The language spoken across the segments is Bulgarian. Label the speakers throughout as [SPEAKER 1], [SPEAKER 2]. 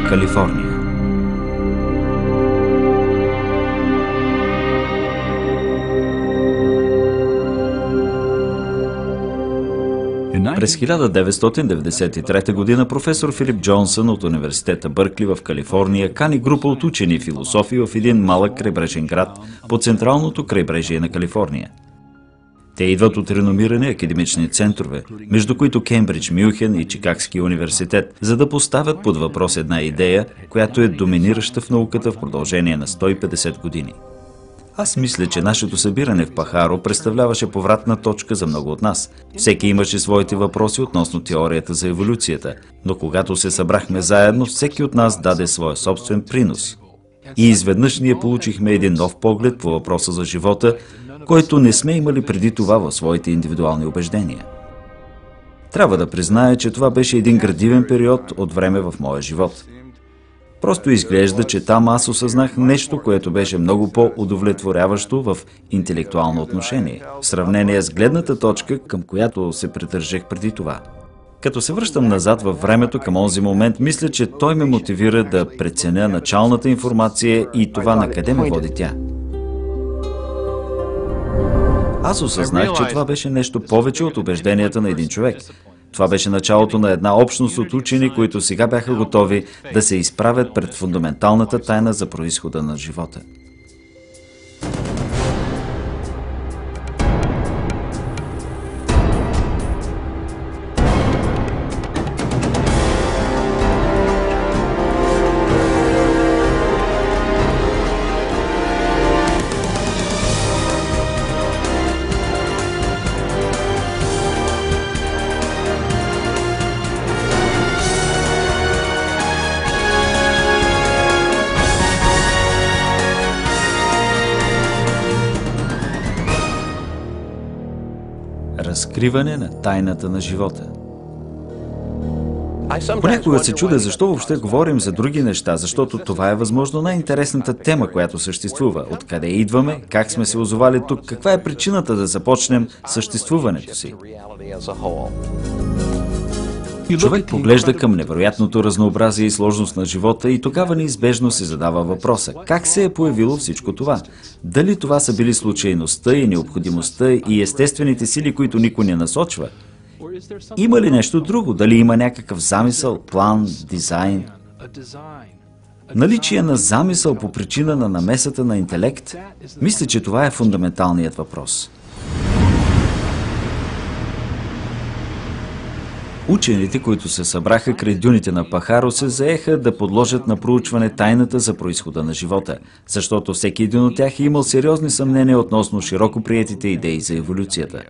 [SPEAKER 1] Калифорния. През 1993 година професор Филип Джонсън от университета Бъркли в Калифорния кани група от учени и философи в един малък крайбрежен град по централното крайбрежие на Калифорния. Те идват от реномирани академични центрове, между които Кембридж, Мюнхен и Чикагския университет, за да поставят под въпрос една идея, която е доминираща в науката в продължение на 150 години. Аз мисля, че нашето събиране в Пахаро представляваше повратна точка за много от нас. Всеки имаше своите въпроси относно теорията за еволюцията, но когато се събрахме заедно, всеки от нас даде своя собствен принос. И изведнъж ние получихме един нов поглед по въпроса за живота, който не сме имали преди това в своите индивидуални убеждения. Трябва да призная, че това беше един градивен период от време в моя живот. Просто изглежда, че там аз осъзнах нещо, което беше много по-удовлетворяващо в интелектуално отношение, в сравнение с гледната точка, към която се придържах преди това. Като се връщам назад във времето към онзи момент, мисля, че той ме мотивира да преценя началната информация и това на къде ме води тя. Аз осъзнах, че това беше нещо повече от убежденията на един човек. Това беше началото на една общност от учени, които сега бяха готови да се изправят пред фундаменталната тайна за произхода на живота. Разкриване на тайната на живота. Понякога се чудя защо въобще говорим за други неща, защото това е възможно най-интересната тема, която съществува. Откъде идваме, как сме се озовали тук, каква е причината да започнем съществуването си. Човек поглежда към невероятното разнообразие и сложност на живота и тогава неизбежно се задава въпроса: как се е появило всичко това? Дали това са били случайността и необходимостта и естествените сили, които никой не насочва? Има ли нещо друго? Дали има някакъв замисъл, план, дизайн? Наличие на замисъл по причина на намесата на интелект? Мисля, че това е фундаменталният въпрос. Учените, които се събраха край дюните на Пахаро, се заеха да подложат на проучване тайната за произхода на живота, защото всеки един от тях е имал сериозни съмнения относно широко приетите идеи за еволюцията.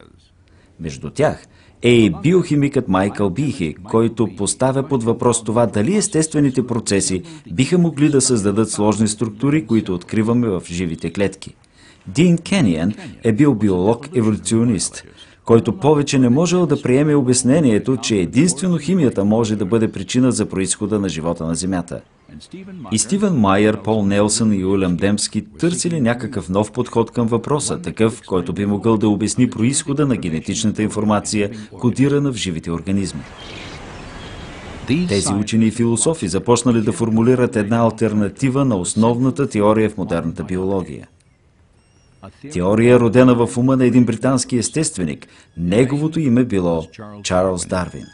[SPEAKER 1] Между тях е и биохимикът Майкъл Бихи, който поставя под въпрос това дали естествените процеси биха могли да създадат сложни структури, които откриваме в живите клетки. Дин Кениан е бил биолог-еволюционист, който повече не можел да приеме обяснението, че единствено химията може да бъде причина за произхода на живота на Земята. И Стивен Майер, Пол Нелсън и Уилям Демски търсили някакъв нов подход към въпроса, такъв, който би могъл да обясни произхода на генетичната информация, кодирана в живите организми. Тези учени и философи започнали да формулират една алтернатива на основната теория в модерната биология. Теория, родена в ума на един британски естественик. Неговото име било Чарлз Дарвин.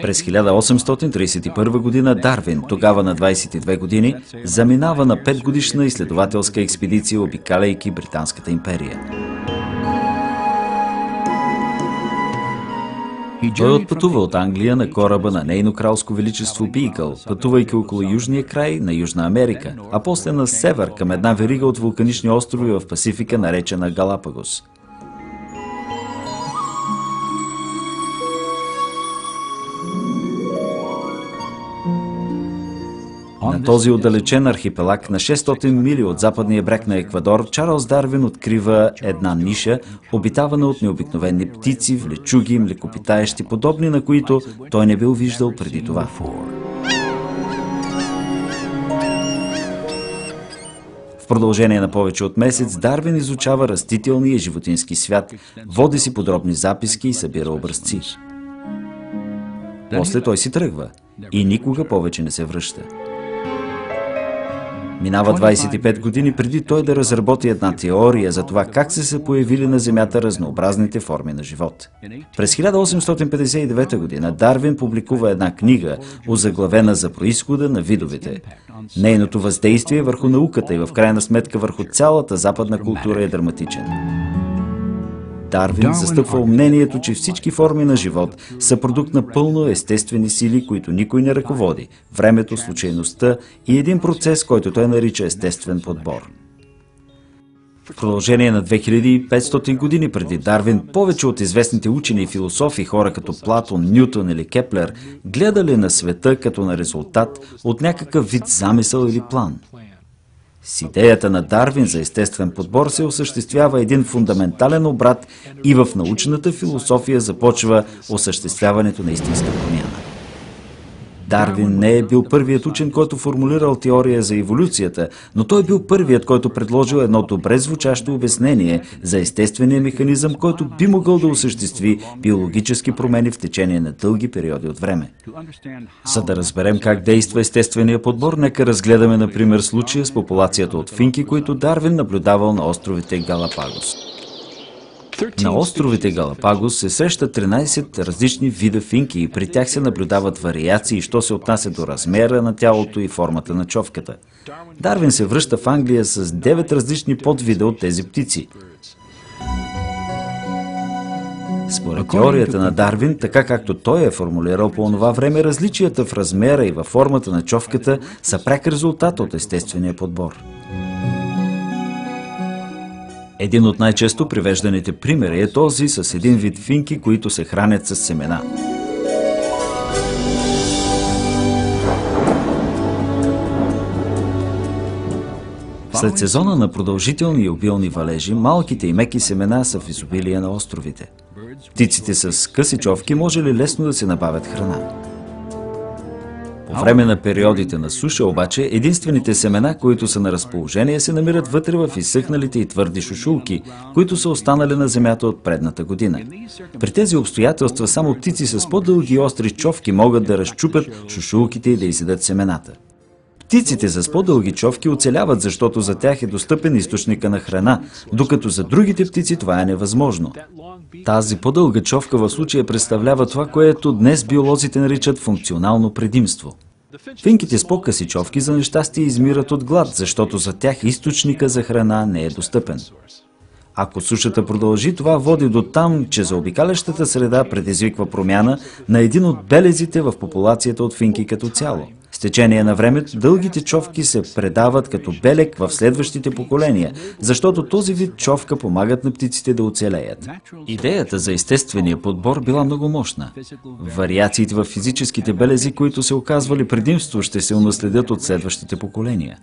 [SPEAKER 1] През 1831 година Дарвин, тогава на 22 години, заминава на 5-годишна изследователска експедиция, обикаляйки Британската империя. Той отпътува от Англия на кораба на Нейно кралско величество Бигъл, пътувайки около южния край на Южна Америка, а после на север към една верига от вулканични острови в Пасифика, наречена Галапагос. На този отдалечен архипелаг на 600 мили от западния бряг на Еквадор, Чарлз Дарвин открива една ниша, обитавана от необикновени птици, влечуги, млекопитаещи, подобни на които той не бил виждал преди това. В продължение на повече от месец Дарвин изучава растителния и животински свят, води си подробни записки и събира образци. После той си тръгва и никога повече не се връща. Минава 25 години преди той да разработи една теория за това как са появили на Земята разнообразните форми на живот. През 1859 година Дарвин публикува една книга, озаглавена за произхода на видовете. Нейното въздействие върху науката и в крайна сметка върху цялата западна култура е драматичен. Дарвин застъпва мнението, че всички форми на живот са продукт на пълно естествени сили, които никой не ръководи – времето, случайността и един процес, който той нарича естествен подбор. В продължение на 2500 години преди Дарвин, повече от известните учени и философи, хора като Платон, Нютон или Кеплер, гледали на света като на резултат от някакъв вид замисъл или план. С идеята на Дарвин за естествен подбор се осъществява един фундаментален обрат и в научната философия започва осъществяването на истинска промяна. Дарвин не е бил първият учен, който формулирал теория за еволюцията, но той е бил първият, който предложил едно добре звучащо обяснение за естествения механизъм, който би могъл да осъществи биологически промени в течение на дълги периоди от време. За да разберем как действа естествения подбор, нека разгледаме, например, случая с популацията от финки, които Дарвин наблюдавал на островите Галапагос. На островите Галапагос се срещат 13 различни вида финки и при тях се наблюдават вариации, що се отнася до размера на тялото и формата на човката. Дарвин се връща в Англия с 9 различни подвида от тези птици. Според теорията на Дарвин, така както той е формулирал по онова време, различията в размера и във формата на човката са пряк резултат от естествения подбор. Един от най-често привежданите примери е този с един вид финки, които се хранят с семена. След сезона на продължителни и обилни валежи, малките и меки семена са в изобилие на островите. Птиците с къси човки може ли лесно да се набавят храна? По време на периодите на суша обаче, единствените семена, които са на разположение, се намират вътре в изсъхналите и твърди шушулки, които са останали на земята от предната година. При тези обстоятелства само птици с по-дълги и остри човки могат да разчупят шушулките и да изядат семената. Птиците с по-дълги човки оцеляват, защото за тях е достъпен източника на храна, докато за другите птици това е невъзможно. Тази по-дълга човка в случая представлява това, което днес биолозите наричат функционално предимство. Финките с по-къси човки за нещастие измират от глад, защото за тях източника за храна не е достъпен. Ако сушата продължи, това води до там, че заобикалящата среда предизвиква промяна на един от белезите в популацията от финки като цяло. С течение на времето дългите човки се предават като белег в следващите поколения, защото този вид човка помагат на птиците да оцелеят. Идеята за естествения подбор била много мощна. Вариациите в физическите белези, които се оказвали предимство, ще се унаследят от следващите поколения.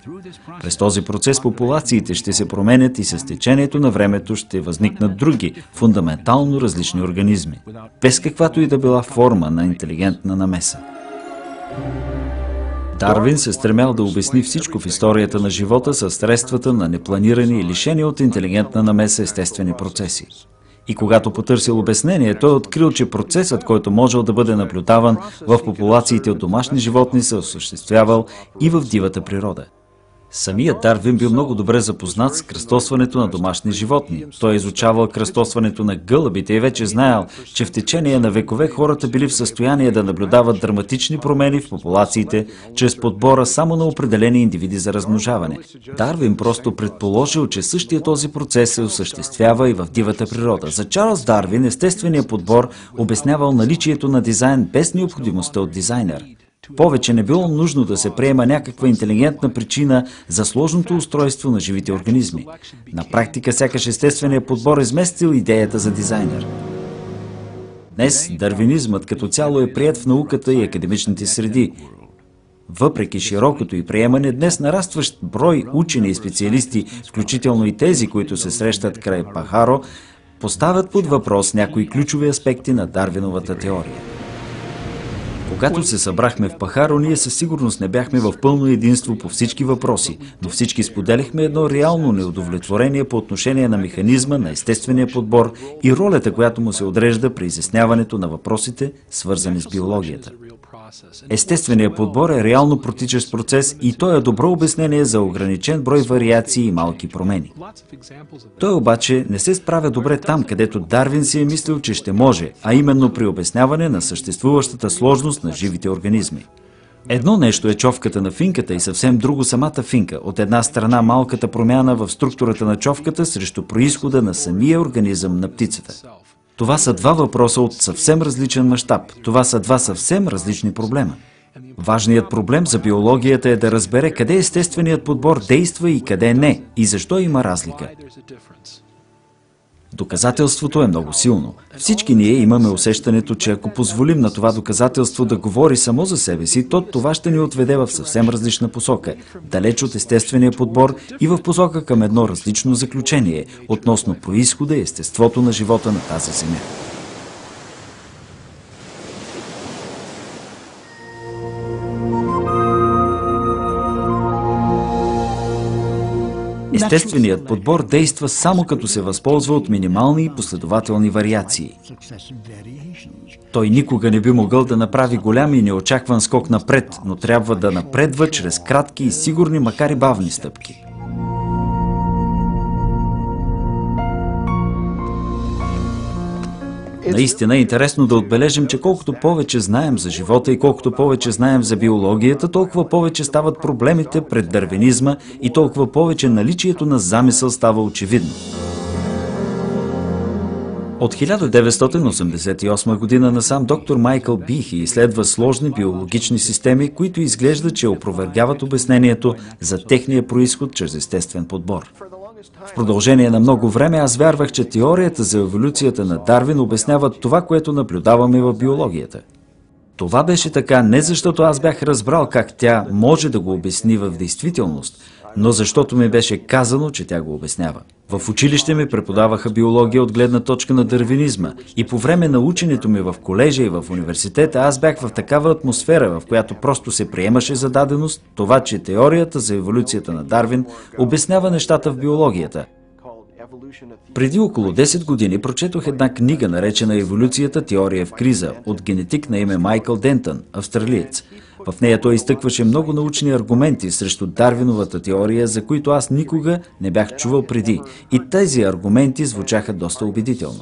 [SPEAKER 1] През този процес популациите ще се променят и с течението на времето ще възникнат други, фундаментално различни организми, без каквато и да била форма на интелигентна намеса. Дарвин се стремял да обясни всичко в историята на живота със средствата на непланирани и лишени от интелигентна намеса естествени процеси. И когато потърсил обяснение, той открил, че процесът, който можел да бъде наблюдаван в популациите от домашни животни, се осъществявал и в дивата природа. Самият Дарвин бил много добре запознат с кръстосването на домашни животни. Той е изучавал кръстосването на гълъбите и вече знаел, че в течение на векове хората били в състояние да наблюдават драматични промени в популациите чрез подбора само на определени индивиди за размножаване. Дарвин просто предположил, че същия този процес се осъществява и в дивата природа. За Чарлз Дарвин естественият подбор обяснявал наличието на дизайн без необходимостта от дизайнер. Повече не било нужно да се приема някаква интелигентна причина за сложното устройство на живите организми. На практика сякаш естественият подбор изместил идеята за дизайнер. Днес дарвинизмът като цяло е приет в науката и академичните среди. Въпреки широкото и приемане, днес нарастващ брой учени и специалисти, включително и тези, които се срещат край Пахаро, поставят под въпрос някои ключови аспекти на Дарвиновата теория. Когато се събрахме в Пахаро, ние със сигурност не бяхме в пълно единство по всички въпроси, но всички споделяхме едно реално неудовлетворение по отношение на механизма на естествения подбор и ролята, която му се отрежда при изясняването на въпросите, свързани с биологията. Естественият подбор е реално протичащ процес и той е добро обяснение за ограничен брой вариации и малки промени. Той обаче не се справя добре там, където Дарвин си е мислил, че ще може, а именно при обясняване на съществуващата сложност на живите организми. Едно нещо е човката на финката и съвсем друго самата финка. От една страна малката промяна в структурата на човката срещу произхода на самия организъм на птицата. Това са два въпроса от съвсем различен мащаб. Това са два съвсем различни проблема. Важният проблем за биологията е да разбере къде естественият подбор действа и къде не, и защо има разлика. Доказателството е много силно. Всички ние имаме усещането, че ако позволим на това доказателство да говори само за себе си, то това ще ни отведе в съвсем различна посока, далеч от естествения подбор и в посока към едно различно заключение относно произхода и естеството на живота на тази земя. Естественият подбор действа само като се възползва от минимални и последователни вариации. Той никога не би могъл да направи голям и неочакван скок напред, но трябва да напредва чрез кратки и сигурни, макар и бавни стъпки. Наистина е интересно да отбележим, че колкото повече знаем за живота и колкото повече знаем за биологията, толкова повече стават проблемите пред дарвинизма и толкова повече наличието на замисъл става очевидно. От 1988 година насам доктор Майкъл Бихи изследва сложни биологични системи, които изглежда, че опровергяват обяснението за техния произход чрез естествен подбор. В продължение на много време аз вярвах, че теорията за еволюцията на Дарвин обяснява това, което наблюдаваме в биологията. Това беше така не защото аз бях разбрал как тя може да го обясни в действителност, но защото ми беше казано, че тя го обяснява. В училище ми преподаваха биология от гледна точка на дарвинизма и по време на ученето ми в колежа и в университета аз бях в такава атмосфера, в която просто се приемаше за даденост това, че теорията за еволюцията на Дарвин обяснява нещата в биологията. Преди около 10 години прочетох една книга, наречена "Еволюцията, теория в криза", от генетик на име Майкъл Дентън, австралиец. В нея той изтъкваше много научни аргументи срещу Дарвиновата теория, за които аз никога не бях чувал преди. И тези аргументи звучаха доста убедително.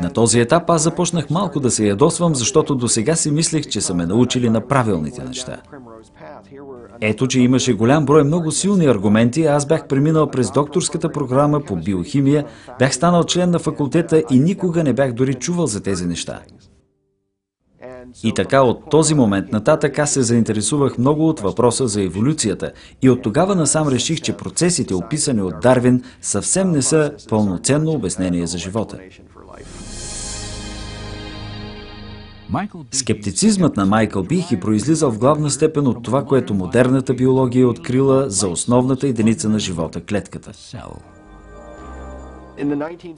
[SPEAKER 1] На този етап аз започнах малко да се ядосвам, защото досега си мислех, че са ме научили на правилните неща. Ето, че имаше голям брой много силни аргументи, аз бях преминал през докторската програма по биохимия, бях станал член на факултета и никога не бях дори чувал за тези неща. И така от този момент нататък аз се заинтересувах много от въпроса за еволюцията и от тогава насам реших, че процесите, описани от Дарвин, съвсем не са пълноценно обяснение за живота. Скептицизмът на Майкъл Бихи произлизал в главна степен от това, което модерната биология е открила за основната единица на живота – клетката.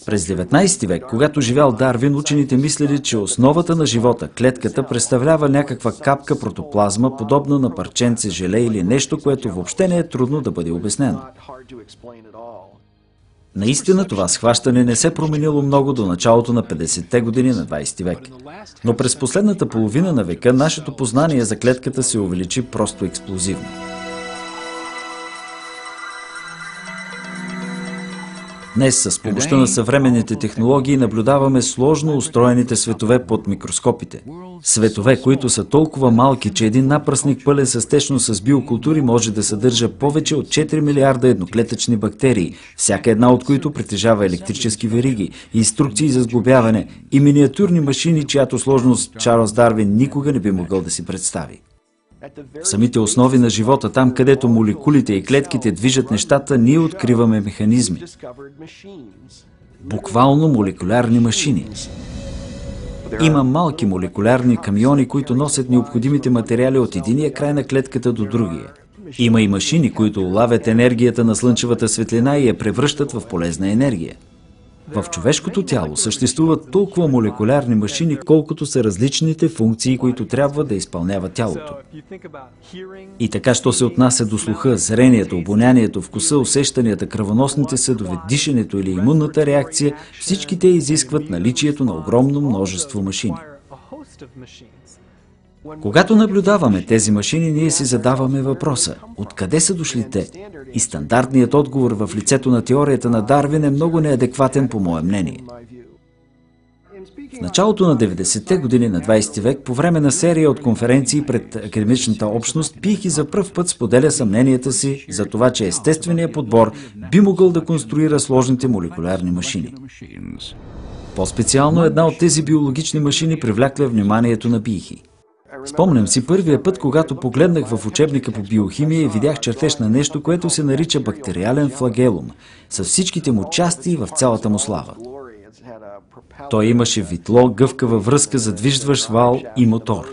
[SPEAKER 1] През 19 век, когато живял Дарвин, учените мислили, че основата на живота, клетката, представлява някаква капка протоплазма, подобна на парченце желе или нещо, което въобще не е трудно да бъде обяснено. Наистина това схващане не се променило много до началото на 50-те години на 20 век. Но през последната половина на века нашето познание за клетката се увеличи просто експлозивно. Днес с помощта на съвременните технологии наблюдаваме сложно устроените светове под микроскопите. Светове, които са толкова малки, че един напръсник пълен с течност с биокултури може да съдържа повече от 4 милиарда едноклетъчни бактерии, всяка една от които притежава електрически вериги, инструкции за сглобяване и миниатюрни машини, чиято сложност Чарлз Дарвин никога не би могъл да си представи. В самите основи на живота, там където молекулите и клетките движат нещата, ние откриваме механизми. Буквално молекулярни машини. Има малки молекулярни камиони, които носят необходимите материали от единия край на клетката до другия. Има и машини, които улавят енергията на слънчевата светлина и я превръщат в полезна енергия. В човешкото тяло съществуват толкова молекулярни машини, колкото са различните функции, които трябва да изпълнява тялото. И така, що се отнася до слуха, зрението, обонянието, вкуса, усещанията, кръвоносните съдове, дишането или имунната реакция, всички те изискват наличието на огромно множество машини. Когато наблюдаваме тези машини, ние си задаваме въпроса: откъде са дошли те? И стандартният отговор в лицето на теорията на Дарвин е много неадекватен, по мое мнение. В началото на 90-те години на 20 век, по време на серия от конференции пред академичната общност, Пихи за пръв път споделя съмненията си за това, че естественият подбор би могъл да конструира сложните молекулярни машини. По-специално една от тези биологични машини привлякла вниманието на Пихи. Спомням си първия път, когато погледнах в учебника по биохимия и видях чертеж на нещо, което се нарича бактериален флагелум, с всичките му части и в цялата му слава. Той имаше витло, гъвкава връзка, задвижващ вал и мотор.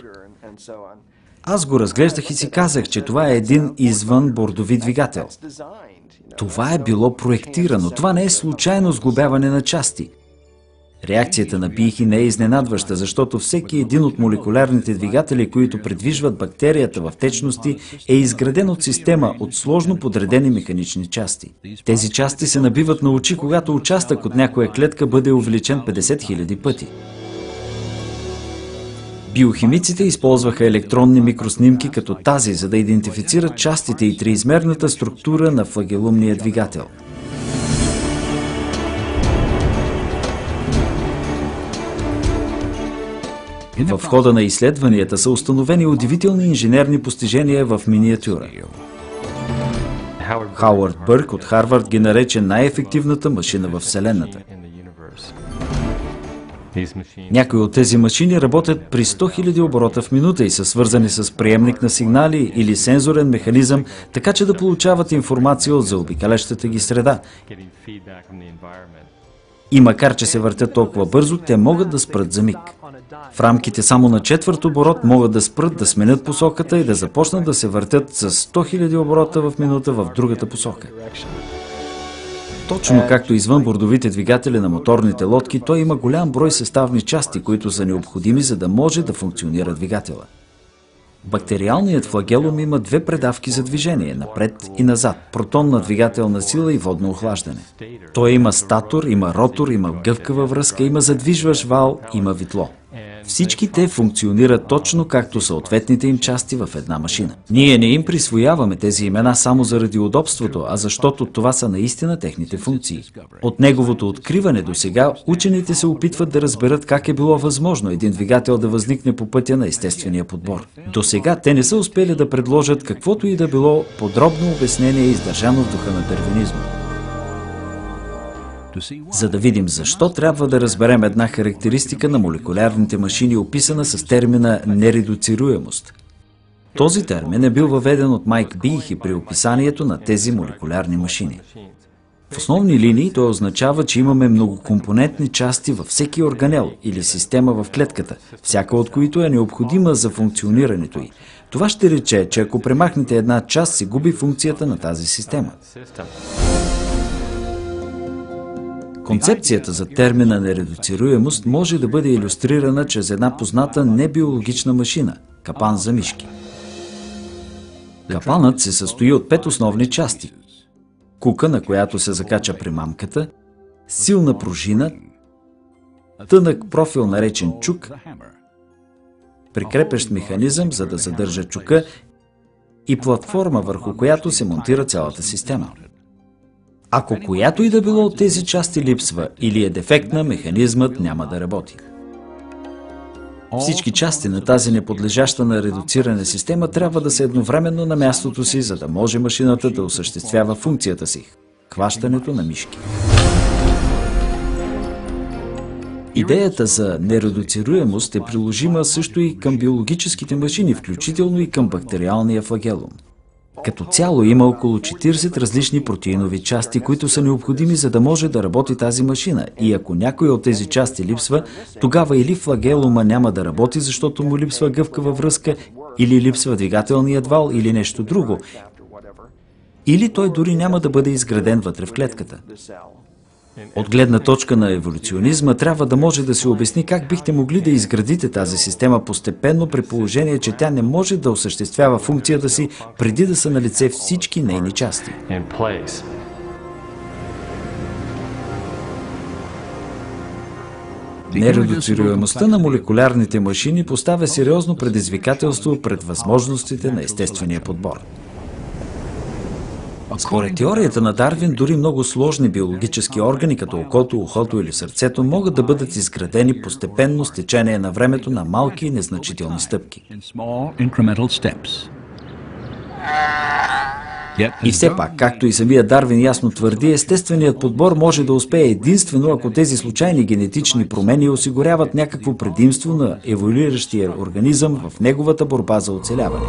[SPEAKER 1] Аз го разглеждах и си казах, че това е един извън бордови двигател. Това е било проектирано, това не е случайно сглобяване на части. Реакцията на Пихи не е изненадваща, защото всеки един от молекулярните двигатели, които предвижват бактерията в течности, е изграден от система от сложно подредени механични части. Тези части се набиват на очи, когато участък от някоя клетка бъде увеличен 50 000 пъти. Биохимиците използваха електронни микроснимки като тази, за да идентифицират частите и триизмерната структура на флагелумния двигател. В хода на изследванията са установени удивителни инженерни постижения в миниатюра. Хауърд Бърк от Харвард ги нарече най-ефективната машина в Вселената. Някои от тези машини работят при 100 000 оборота в минута и са свързани с приемник на сигнали или сензорен механизъм, така че да получават информация от заобикалящата ги среда. И макар че се въртят толкова бързо, те могат да спрат за миг. В рамките само на четвърт оборот могат да спрат, да сменят посоката и да започнат да се въртят с 100 000 оборота в минута в другата посока. Точно както извън бордовите двигатели на моторните лодки, той има голям брой съставни части, които са необходими, за да може да функционира двигателя. Бактериалният флагелум има две предавки за движение, напред и назад, протонна двигателна сила и водно охлаждане. Той има статор, има ротор, има гъвкава връзка, има задвижващ вал, има витло. Всички те функционират точно както съответните им части в една машина. Ние не им присвояваме тези имена само заради удобството, а защото това са наистина техните функции. От неговото откриване до сега, учените се опитват да разберат как е било възможно един двигател да възникне по пътя на естествения подбор. До сега те не са успели да предложат каквото и да било подробно обяснение, издържано в духа на дарвинизма. За да видим защо, трябва да разберем една характеристика на молекулярните машини, описана с термина нередуцируемост. Този термин е бил въведен от Майк Бихи при описанието на тези молекулярни машини. В основни линии той означава, че имаме многокомпонентни части във всеки органел или система в клетката, всяка от които е необходима за функционирането й. Това ще рече, че ако премахнете една част, се губи функцията на тази система. Концепцията за термина нередуцируемост може да бъде илюстрирана чрез една позната небиологична машина – капан за мишки. Капанът се състои от 5 основни части – кука, на която се закача примамката, силна пружина, тънък профил наречен чук, прикрепещ механизъм, за да задържа чука, и платформа, върху която се монтира цялата система. Ако която и да било от тези части липсва или е дефектна, механизмът няма да работи. Всички части на тази неподлежаща на редуциране система трябва да са едновременно на мястото си, за да може машината да осъществява функцията си – хващането на мишки. Идеята за нередуцируемост е приложима също и към биологическите машини, включително и към бактериалния флагелум. Като цяло има около 40 различни протеинови части, които са необходими, за да може да работи тази машина. И ако някоя от тези части липсва, тогава или флагелума няма да работи, защото му липсва гъвкава връзка, или липсва двигателният вал, или нещо друго. Или той дори няма да бъде изграден вътре в клетката. От гледна точка на еволюционизма трябва да може да се обясни как бихте могли да изградите тази система постепенно, при положение, че тя не може да осъществява функцията си преди да са налице всички нейни части. Нередуцируемостта на молекулярните машини поставя сериозно предизвикателство пред възможностите на естествения подбор. Според теорията на Дарвин, дори много сложни биологически органи, като окото, ухото или сърцето, могат да бъдат изградени постепенно с течение на времето на малки и незначителни стъпки. И все пак, както и самия Дарвин ясно твърди, естественият подбор може да успее единствено, ако тези случайни генетични промени осигуряват някакво предимство на еволюиращия организъм в неговата борба за оцеляване.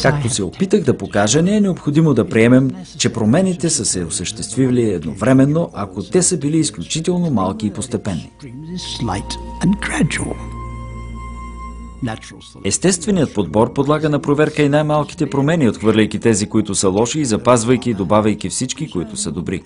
[SPEAKER 1] Както се опитах да покажа, не е необходимо да приемем, че промените са се осъществили едновременно, ако те са били изключително малки и постепенни. Естественият подбор подлага на проверка и най-малките промени, отхвърляйки тези, които са лоши, и запазвайки и добавяйки всички, които са добри.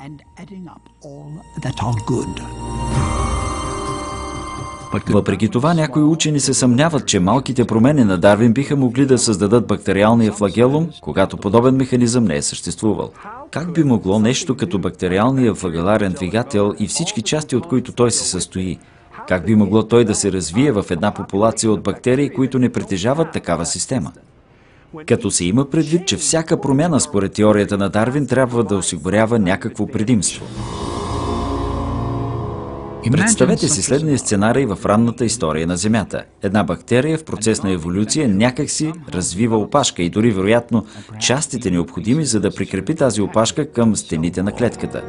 [SPEAKER 1] Въпреки това, някои учени се съмняват, че малките промени на Дарвин биха могли да създадат бактериалния флагелум, когато подобен механизъм не е съществувал. Как би могло нещо като бактериалния флагеларен двигател и всички части, от които той се състои, как би могло той да се развие в една популация от бактерии, които не притежават такава система? Като се има предвид, че всяка промяна според теорията на Дарвин трябва да осигурява някакво предимство. Представете си следния сценарий в ранната история на Земята. Една бактерия в процес на еволюция някак си развива опашка и дори вероятно частите необходими, за да прикрепи тази опашка към стените на клетката.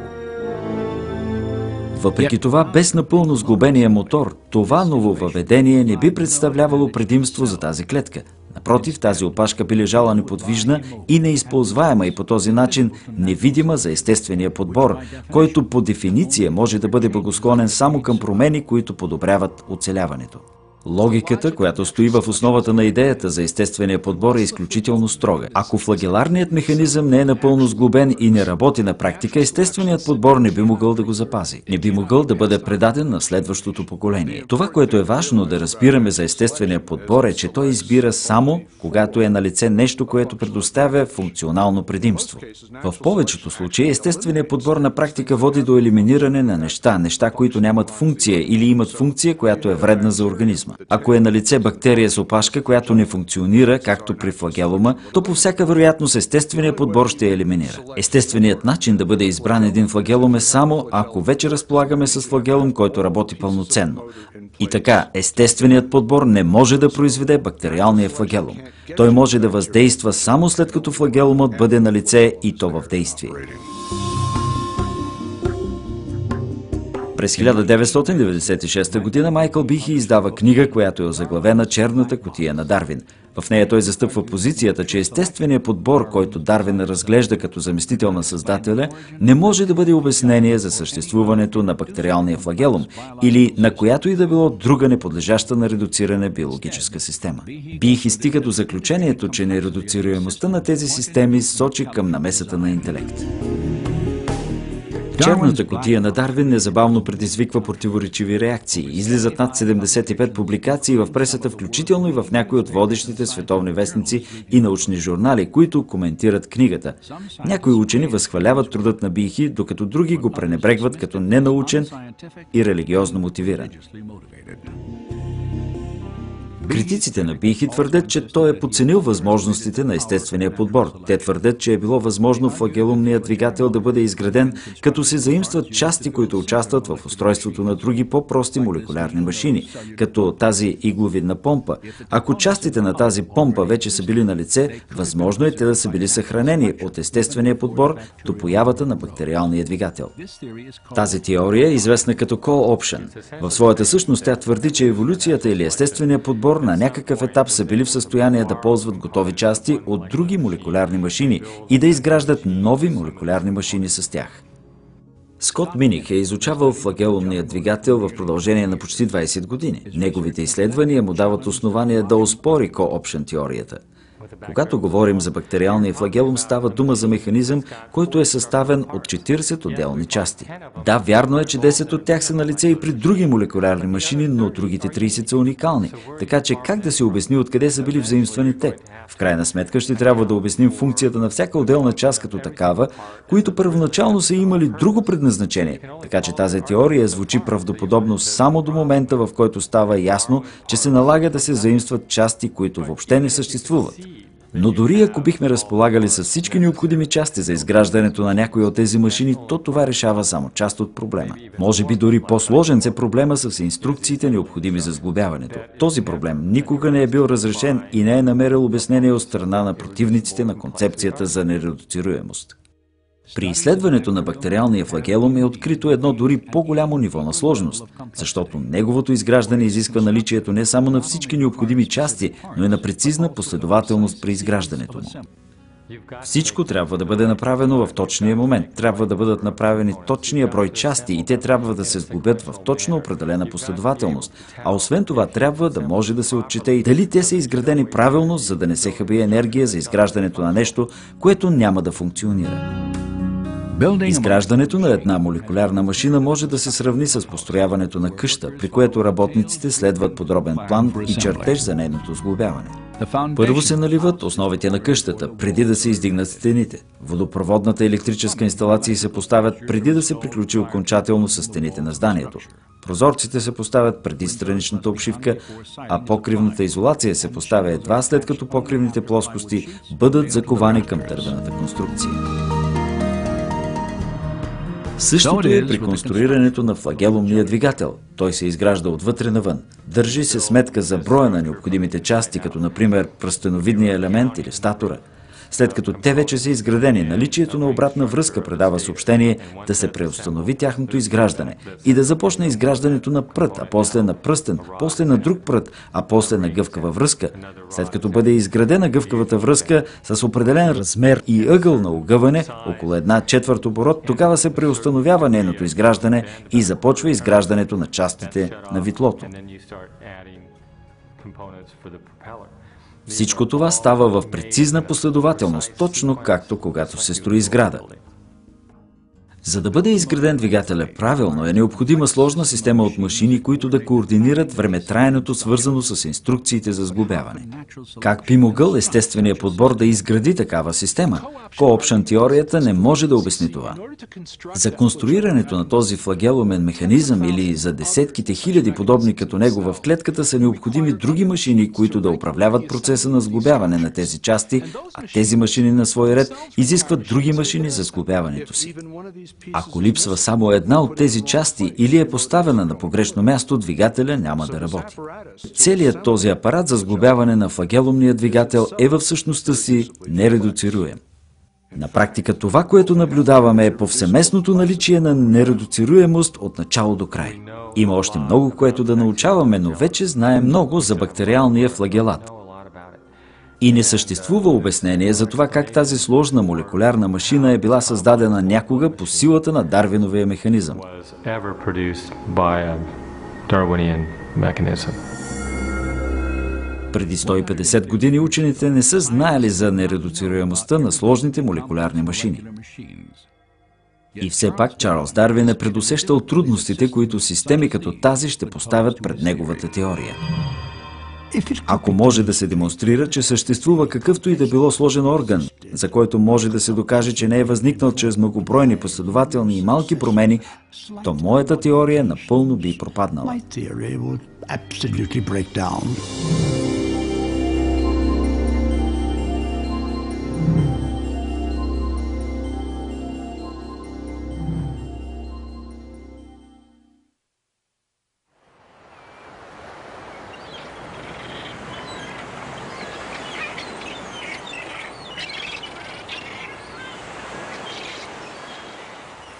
[SPEAKER 1] Въпреки това, без напълно сглобения мотор, това нововъведение не би представлявало предимство за тази клетка. Напротив, тази опашка би лежала неподвижна и неизползваема и по този начин невидима за естествения подбор, който по дефиниция може да бъде благосклонен само към промени, които подобряват оцеляването. Логиката, която стои в основата на идеята за естествения подбор, е изключително строга. Ако флагеларният механизъм не е напълно сглобен и не работи на практика, естественият подбор не би могъл да го запази. Не би могъл да бъде предаден на следващото поколение. Това, което е важно да разбираме за естествения подбор, е, че той избира само когато е налице нещо, което предоставя функционално предимство. В повечето случаи естественият подбор на практика води до елиминиране на неща, които нямат функция или имат функция, която е вредна за организма. Ако е налице бактерия с опашка, която не функционира, както при флагелума, то по всяка вероятност естественият подбор ще я елиминира. Естественият начин да бъде избран един флагелум е само ако вече разполагаме с флагелум, който работи пълноценно. И така, естественият подбор не може да произведе бактериалния флагелум. Той може да въздейства само след като флагелумът бъде налице и то в действие. През 1996 година Майкъл Бихи издава книга, която е озаглавена "Черната кутия на Дарвин". В нея той застъпва позицията, че естественият подбор, който Дарвин разглежда като заместител на Създателя, не може да бъде обяснение за съществуването на бактериалния флагелум или на която и да било друга неподлежаща на редуциране биологическа система. Бихи стига до заключението, че нередуцируемостта на тези системи сочи към намесата на интелект. Черната кутия на Дарвин незабавно предизвиква противоречиви реакции. Излизат над 75 публикации в пресата, включително и в някои от водещите световни вестници и научни журнали, които коментират книгата. Някои учени възхваляват трудът на Бихи, докато други го пренебрегват като ненаучен и религиозно мотивиран. Критиците на Бихи твърдят, че той е подценил възможностите на естествения подбор. Те твърдят, че е било възможно флагелумният двигател да бъде изграден, като се заимстват части, които участват в устройството на други по-прости молекулярни машини, като тази игловидна помпа. Ако частите на тази помпа вече са били на лице, възможно е те да са били съхранени от естествения подбор до появата на бактериалния двигател. Тази теория е известна като co-option. В своята същност тя твърди, че еволюцията или естествения подбор на някакъв етап са били в състояние да ползват готови части от други молекулярни машини и да изграждат нови молекулярни машини с тях. Скот Миних е изучавал флагелумния двигател в продължение на почти 20 години. Неговите изследвания му дават основания да оспори co-option теорията. Когато говорим за бактериалния флагелум, става дума за механизъм, който е съставен от 40 отделни части. Да, вярно е, че 10 от тях са налице и при други молекулярни машини, но другите 30 са уникални. Така че как да се обясни откъде са били взаимствани те? В крайна сметка ще трябва да обясним функцията на всяка отделна част като такава, които първоначално са имали друго предназначение. Така че тази теория звучи правдоподобно само до момента, в който става ясно, че се налага да се заимстват части, които въобще не съществуват. Но дори ако бихме разполагали с всички необходими части за изграждането на някои от тези машини, то това решава само част от проблема. Може би дори по-сложен е проблема с инструкциите, необходими за сглобяването. Този проблем никога не е бил разрешен и не е намерил обяснение от страна на противниците на концепцията за нередуцируемост. При изследването на бактериалния флагелум е открито едно дори по-голямо ниво на сложност, защото неговото изграждане изисква наличието не само на всички необходими части, но и на прецизна последователност при изграждането му. Всичко трябва да бъде направено в точния момент, трябва да бъдат направени точния брой части и те трябва да се сглобят в точно определена последователност, а освен това трябва да може да се отчете и дали те са изградени правилно, за да не се хаби енергия за изграждането на нещо, което няма да функционира. Изграждането на една молекулярна машина може да се сравни с построяването на къща, при което работниците следват подробен план и чертеж за нейното сглобяване. Първо се наливат основите на къщата, преди да се издигнат стените. Водопроводната електрическа инсталация се поставят преди да се приключи окончателно с стените на зданието. Прозорците се поставят преди страничната обшивка, а покривната изолация се поставя едва след като покривните плоскости бъдат заковани към дървената конструкция. Същото е при конструирането на флагелумния двигател. Той се изгражда отвътре навън. Държи се сметка за броя на необходимите части, като например пръстеновидния елемент или статора. След като те вече са изградени, наличието на обратна връзка предава съобщение да се преустанови тяхното изграждане и да започне изграждането на прът, а после на пръстен, после на друг прът, а после на гъвкава връзка. След като бъде изградена гъвкавата връзка с определен размер и ъгъл на огъване, около 1/4 оборот, тогава се преустановява нейното изграждане и започва изграждането на частите на витлото. Всичко това става в прецизна последователност, точно както когато се строи сграда. За да бъде изграден двигателя правилно, е необходима сложна система от машини, които да координират времетраенето, свързано с инструкциите за сглобяване. Как би могъл естественият подбор да изгради такава система? Co-option теорията не може да обясни това. За конструирането на този флагелумен механизъм или за десетките хиляди подобни като него в клетката са необходими други машини, които да управляват процеса на сглобяване на тези части, а тези машини на свой ред изискват други машини за сглобяването си. Ако липсва само една от тези части или е поставена на погрешно място, двигателя няма да работи. Целият този апарат за сглобяване на флагелумния двигател е във същността си нередуцируем. На практика това, което наблюдаваме, е повсеместното наличие на нередуцируемост от начало до край. Има още много, което да научаваме, но вече знаем много за бактериалния флагелат. И не съществува обяснение за това как тази сложна молекулярна машина е била създадена някога по силата на Дарвиновия механизъм. Преди 150 години учените не са знаели за нередуцируемостта на сложните молекулярни машини. И все пак Чарлз Дарвин е предусещал трудностите, които системи като тази ще поставят пред неговата теория. Ако може да се демонстрира, че съществува какъвто и да било сложен орган, за който може да се докаже, че не е възникнал чрез многобройни, последователни и малки промени, то моята теория напълно би пропаднала.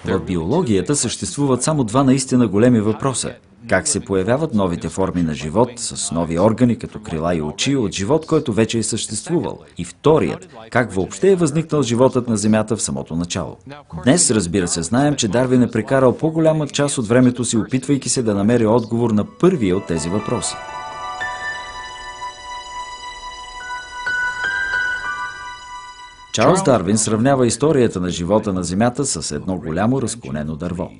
[SPEAKER 1] В биологията съществуват само два наистина големи въпроса. Как се появяват новите форми на живот с нови органи, като крила и очи, от живот, който вече е съществувал? И вторият, как въобще е възникнал животът на Земята в самото начало? Днес, разбира се, знаем, че Дарвин е прекарал по-голяма част от времето си, опитвайки се да намери отговор на първия от тези въпроси. Чарлз Дарвин сравнява историята на живота на Земята с едно голямо разклонено дърво.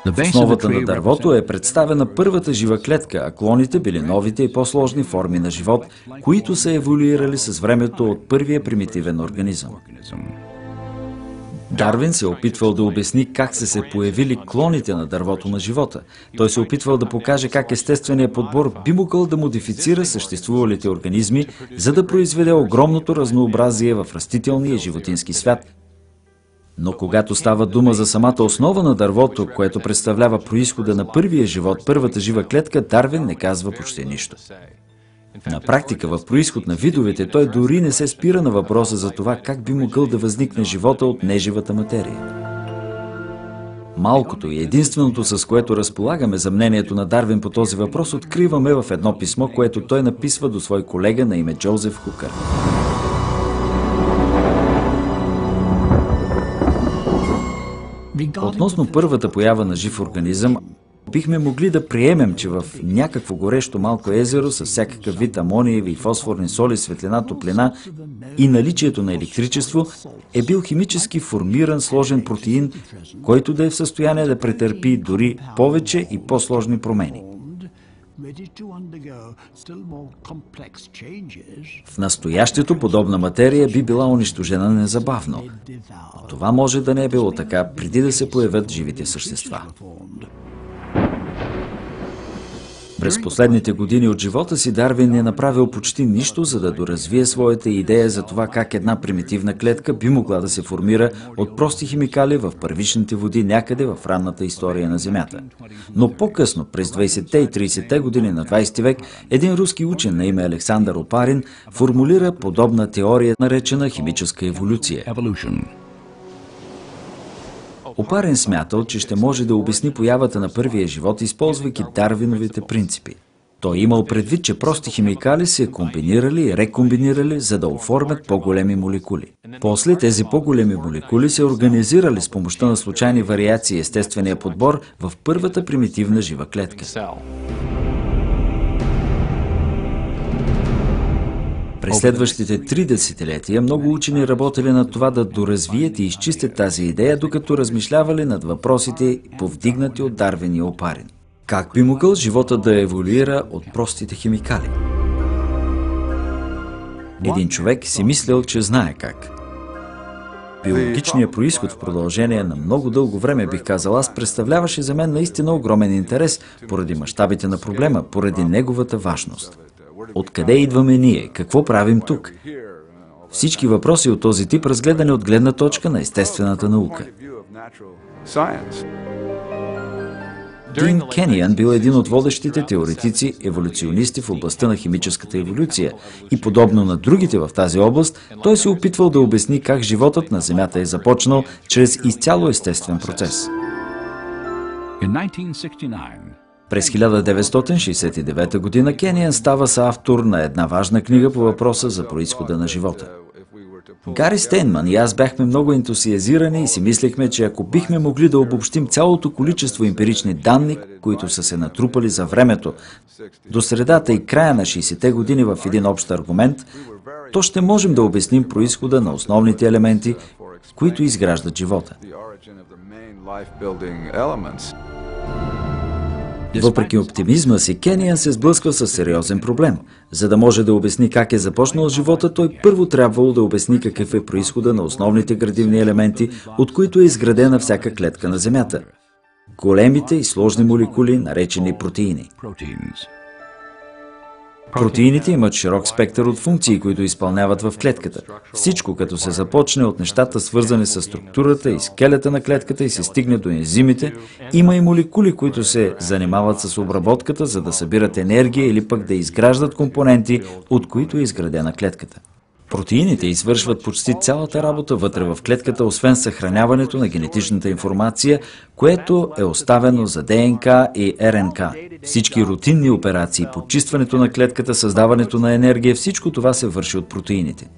[SPEAKER 1] В основата на дървото е представена първата жива клетка, а клоните били новите и по-сложни форми на живот, които са еволюирали с времето от първия примитивен организъм. Дарвин се опитвал да обясни как са се появили клоните на дървото на живота. Той се опитвал да покаже как естественият подбор би могъл да модифицира съществувалите организми, за да произведе огромното разнообразие в растителния и животински свят. Но когато става дума за самата основа на дървото, което представлява произхода на първия живот, първата жива клетка, Дарвин не казва почти нищо. На практика, в произход на видовете, той дори не се спира на въпроса за това как би могъл да възникне живота от неживата материя. Малкото и единственото, с което разполагаме за мнението на Дарвин по този въпрос, откриваме в едно писмо, което той написва до свой колега на име Джозеф Хукър. Относно първата поява на жив организъм, бихме могли да приемем, че в някакво горещо малко езеро с всякакъв вид амониеви и фосфорни соли, светлина, топлина и наличието на електричество е бил химически формиран сложен протеин, който да е в състояние да претърпи дори повече и по-сложни промени. В настоящето подобна материя би била унищожена незабавно. Това може да не е било така преди да се появят живите същества. През последните години от живота си Дарвин не е направил почти нищо, за да доразвие своята идея за това как една примитивна клетка би могла да се формира от прости химикали в първичните води някъде в ранната история на Земята. Но по-късно, през 20-те и 30-те години на 20 век, един руски учен на име Александър Опарин формулира подобна теория, наречена химическа еволюция. Опарин смятал, че ще може да обясни появата на първия живот, използвайки Дарвиновите принципи. Той имал предвид, че прости химикали се комбинирали и рекомбинирали, за да оформят по-големи молекули. После тези по-големи молекули се организирали с помощта на случайни вариации и естествения подбор в първата примитивна жива клетка. През следващите 3 десетилетия много учени работили над това да доразвият и изчистят тази идея, докато размишлявали над въпросите, повдигнати от Дарвин и Опарин. Как би могъл живота да еволюира от простите химикали? Един човек си мислял, че знае как. Биологичният произход в продължение на много дълго време, бих казал аз, представляваше за мен наистина огромен интерес, поради мащабите на проблема, поради неговата важност. Откъде идваме ние? Какво правим тук? Всички въпроси от този тип, разгледани от гледна точка на естествената наука. Дин Кениан бил един от водещите теоретици, еволюционисти в областта на химическата еволюция и подобно на другите в тази област, той се опитвал да обясни как животът на Земята е започнал чрез изцяло естествен процес. През 1969 година Кениан става съавтор на една важна книга по въпроса за произхода на живота. Гари Стейнман и аз бяхме много ентусиазирани и си мислехме, че ако бихме могли да обобщим цялото количество емпирични данни, които са се натрупали за времето, до средата и края на 60-те години в един общ аргумент, то ще можем да обясним произхода на основните елементи, които изграждат живота. Въпреки оптимизма си, Кениан се сблъсква с сериозен проблем. За да може да обясни как е започнал живота, той първо трябвало да обясни какъв е произхода на основните градивни елементи, от които е изградена всяка клетка на Земята. Големите и сложни молекули, наречени протеини. Протеините имат широк спектър от функции, които изпълняват в клетката. Всичко, като се започне от нещата, свързани с структурата и скелета на клетката и се стигне до ензимите, има и молекули, които се занимават с обработката, за да събират енергия или пък да изграждат компоненти, от които е изградена клетката. Протеините извършват почти цялата работа вътре в клетката, освен съхраняването на генетичната информация, което е оставено за ДНК и РНК. Всички рутинни операции, почистването на клетката, създаването на енергия, всичко това се върши от протеините.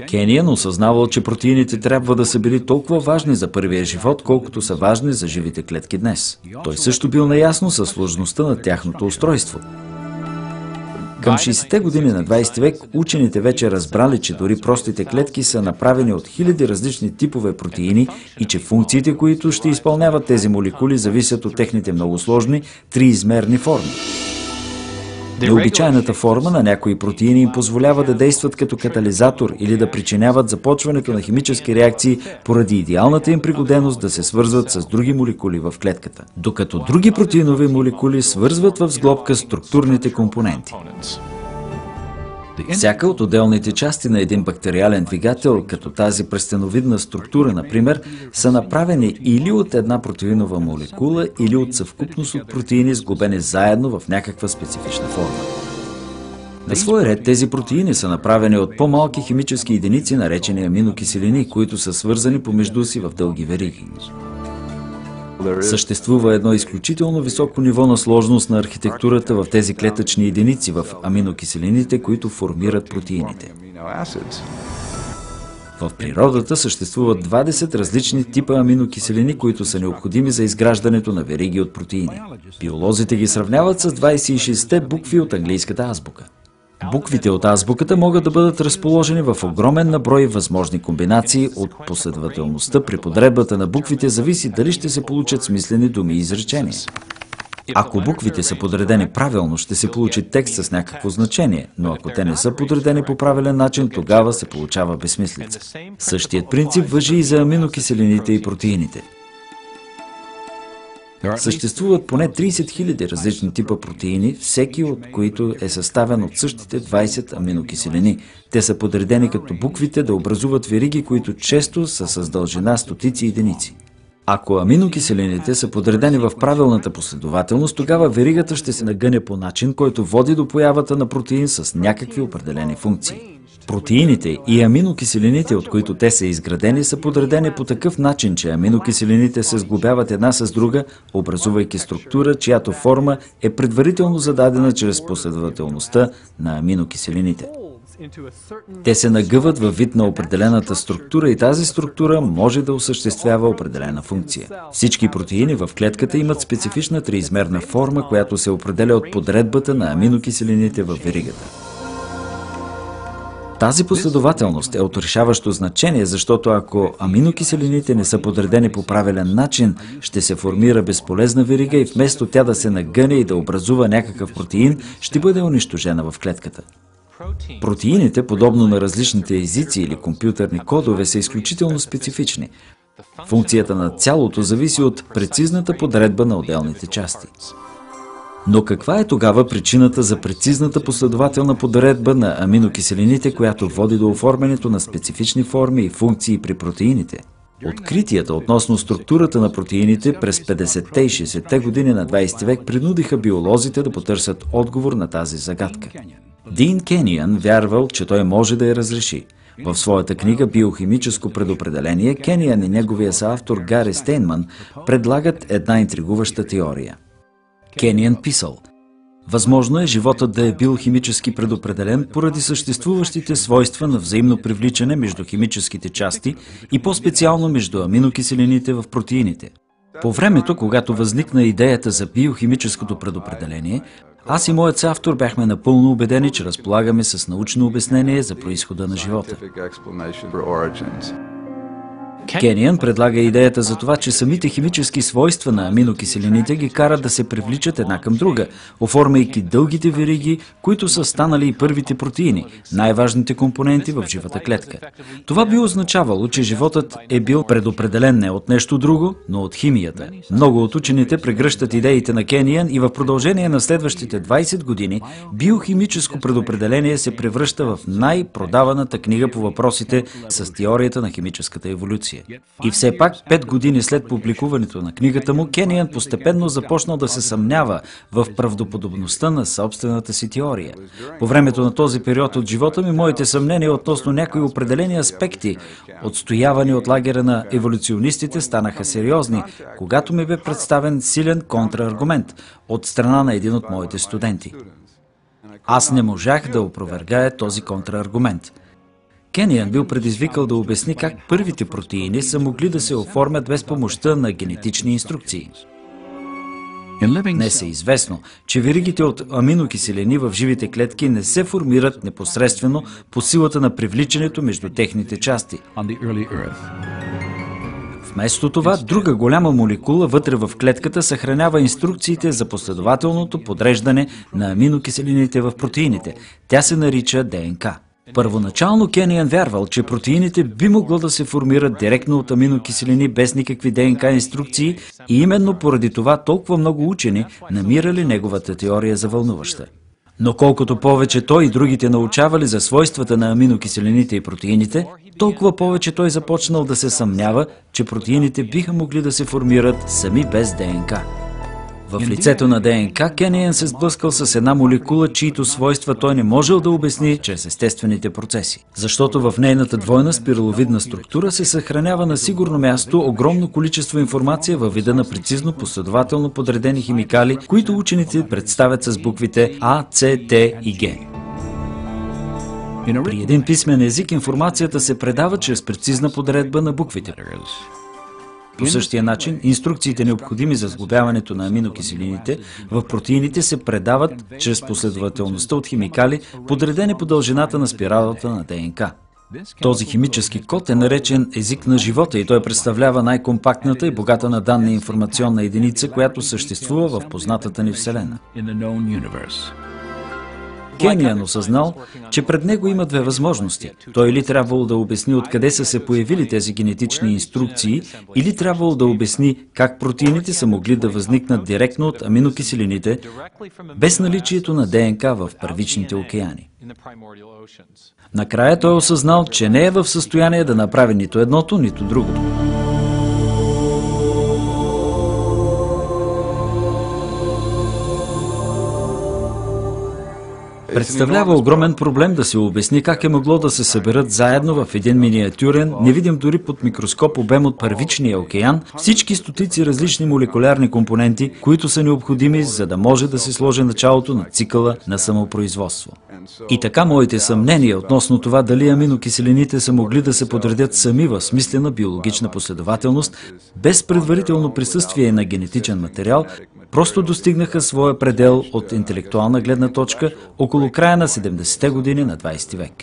[SPEAKER 1] Кениан осъзнавал, че протеините трябва да са били толкова важни за първия живот, колкото са важни за живите клетки днес. Той също бил наясно със сложността на тяхното устройство. Към 60-те години на 20 век учените вече разбрали, че дори простите клетки са направени от хиляди различни типове протеини и че функциите, които ще изпълняват тези молекули, зависят от техните много сложни триизмерни форми. Необичайната форма на някои протеини им позволява да действат като катализатор или да причиняват започването на химически реакции поради идеалната им пригоденост да се свързват с други молекули в клетката, докато други протеинови молекули свързват в сглобка структурните компоненти. Всяка от отделните части на един бактериален двигател, като тази пръстеновидна структура, например, са направени или от една протеинова молекула, или от съвкупност от протеини, сглобени заедно в някаква специфична форма. На свой ред тези протеини са направени от по-малки химически единици, наречени аминокиселини, които са свързани помежду си в дълги вериги. Съществува едно изключително високо ниво на сложност на архитектурата в тези клетъчни единици, в аминокиселините, които формират протеините. В природата съществуват 20 различни типа аминокиселини, които са необходими за изграждането на вериги от протеини. Биолозите ги сравняват с 26-те букви от английската азбука. Буквите от азбуката могат да бъдат разположени в огромен наброй възможни комбинации. От последователността при подредбата на буквите зависи дали ще се получат смислени думи и изречения. Ако буквите са подредени правилно, ще се получи текст с някакво значение, но ако те не са подредени по правилен начин, тогава се получава безсмислица. Същият принцип важи и за аминокиселините и протеините. Съществуват поне 30 000 различни типа протеини, всеки от които е съставен от същите 20 аминокиселини. Те са подредени като буквите да образуват вериги, които често са с дължина стотици единици. Ако аминокиселините са подредени в правилната последователност, тогава веригата ще се нагъне по начин, който води до появата на протеин с някакви определени функции. Протеините и аминокиселините, от които те са изградени, са подредени по такъв начин, че аминокиселините се сглобяват една с друга, образувайки структура, чиято форма е предварително зададена чрез последователността на аминокиселините. Те се нагъват във вид на определената структура и тази структура може да осъществява определена функция. Всички протеини в клетката имат специфична триизмерна форма, която се определя от подредбата на аминокиселините в веригата. Тази последователност е от решаващо значение, защото ако аминокиселините не са подредени по правилен начин, ще се формира безполезна верига и вместо тя да се нагъне и да образува някакъв протеин, ще бъде унищожена в клетката. Протеините, подобно на различните езици или компютърни кодове, са изключително специфични. Функцията на цялото зависи от прецизната подредба на отделните части. Но каква е тогава причината за прецизната последователна подредба на аминокиселините, която води до оформянето на специфични форми и функции при протеините? Откритията относно структурата на протеините през 50-те и 60-те години на 20 век принудиха биолозите да потърсят отговор на тази загадка. Дин Кениан вярвал, че той може да я разреши. В своята книга «Биохимическо предопределение» Кениан и неговия съавтор Гари Стейнман предлагат една интригуваща теория. Кениан писал: възможно е животът да е бил химически предопределен поради съществуващите свойства на взаимно привличане между химическите части и по-специално между аминокиселините в протеините. По времето, когато възникна идеята за биохимическото предопределение, аз и моят съавтор бяхме напълно убедени, че разполагаме с научно обяснение за произхода на живота. Кениан предлага идеята за това, че самите химически свойства на аминокиселините ги карат да се привличат една към друга, оформяйки дългите вериги, които са станали и първите протеини, най-важните компоненти в живата клетка. Това би означавало, че животът е бил предопределен не от нещо друго, но от химията. Много от учените прегръщат идеите на Кениан и в продължение на следващите 20 години биохимическо предопределение се превръща в най-продаваната книга по въпросите с теорията на химическата еволюция. И все пак, 5 години след публикуването на книгата му, Кениан постепенно започнал да се съмнява в правдоподобността на собствената си теория. По времето на този период от живота ми, моите съмнения относно някои определени аспекти, отстоявани от лагера на еволюционистите, станаха сериозни, когато ми бе представен силен контраргумент от страна на един от моите студенти. Аз не можах да опровергая този контраргумент. Кениан бил предизвикал да обясни как първите протеини са могли да се оформят без помощта на генетични инструкции. Днес е известно, че веригите от аминокиселини в живите клетки не се формират непосредствено по силата на привличането между техните части. Вместо това, друга голяма молекула вътре в клетката съхранява инструкциите за последователното подреждане на аминокиселините в протеините. Тя се нарича ДНК. Първоначално Кениан вярвал, че протеините би могло да се формират директно от аминокиселини без никакви ДНК инструкции и именно поради това толкова много учени намирали неговата теория за вълнуваща. Но колкото повече той и другите научавали за свойствата на аминокиселините и протеините, толкова повече той започнал да се съмнява, че протеините биха могли да се формират сами без ДНК. В лицето на ДНК Кениан се сблъскал с една молекула, чието свойства той не можел да обясни чрез естествените процеси. Защото в нейната двойна спираловидна структура се съхранява на сигурно място огромно количество информация във вида на прецизно последователно подредени химикали, които учените представят с буквите А, С, Т и Г. При един писмен език информацията се предава чрез прецизна подредба на буквите. По същия начин, инструкциите, необходими за сглобяването на аминокиселините в протеините, се предават чрез последователността от химикали, подредени по дължината на спиралата на ДНК. Този химически код е наречен език на живота и той представлява най-компактната и богата на данни информационна единица, която съществува в познатата ни Вселена. Кениан осъзнал, че пред него има две възможности. Той или трябвало да обясни откъде са се появили тези генетични инструкции, или трябвало да обясни как протеините са могли да възникнат директно от аминокиселините, без наличието на ДНК в първичните океани. Накрая той осъзнал, че не е в състояние да направи нито едното, нито другото. Представлява огромен проблем да се обясни как е могло да се съберат заедно в един миниатюрен, невидим дори под микроскоп обем от първичния океан, всички стотици различни молекулярни компоненти, които са необходими, за да може да се сложи началото на цикъла на самопроизводство. И така моите съмнения относно това дали аминокиселините са могли да се подредят сами в смислена биологична последователност, без предварително присъствие на генетичен материал, просто достигнаха своя предел от интелектуална гледна точка около края на 70-те години на 20 век.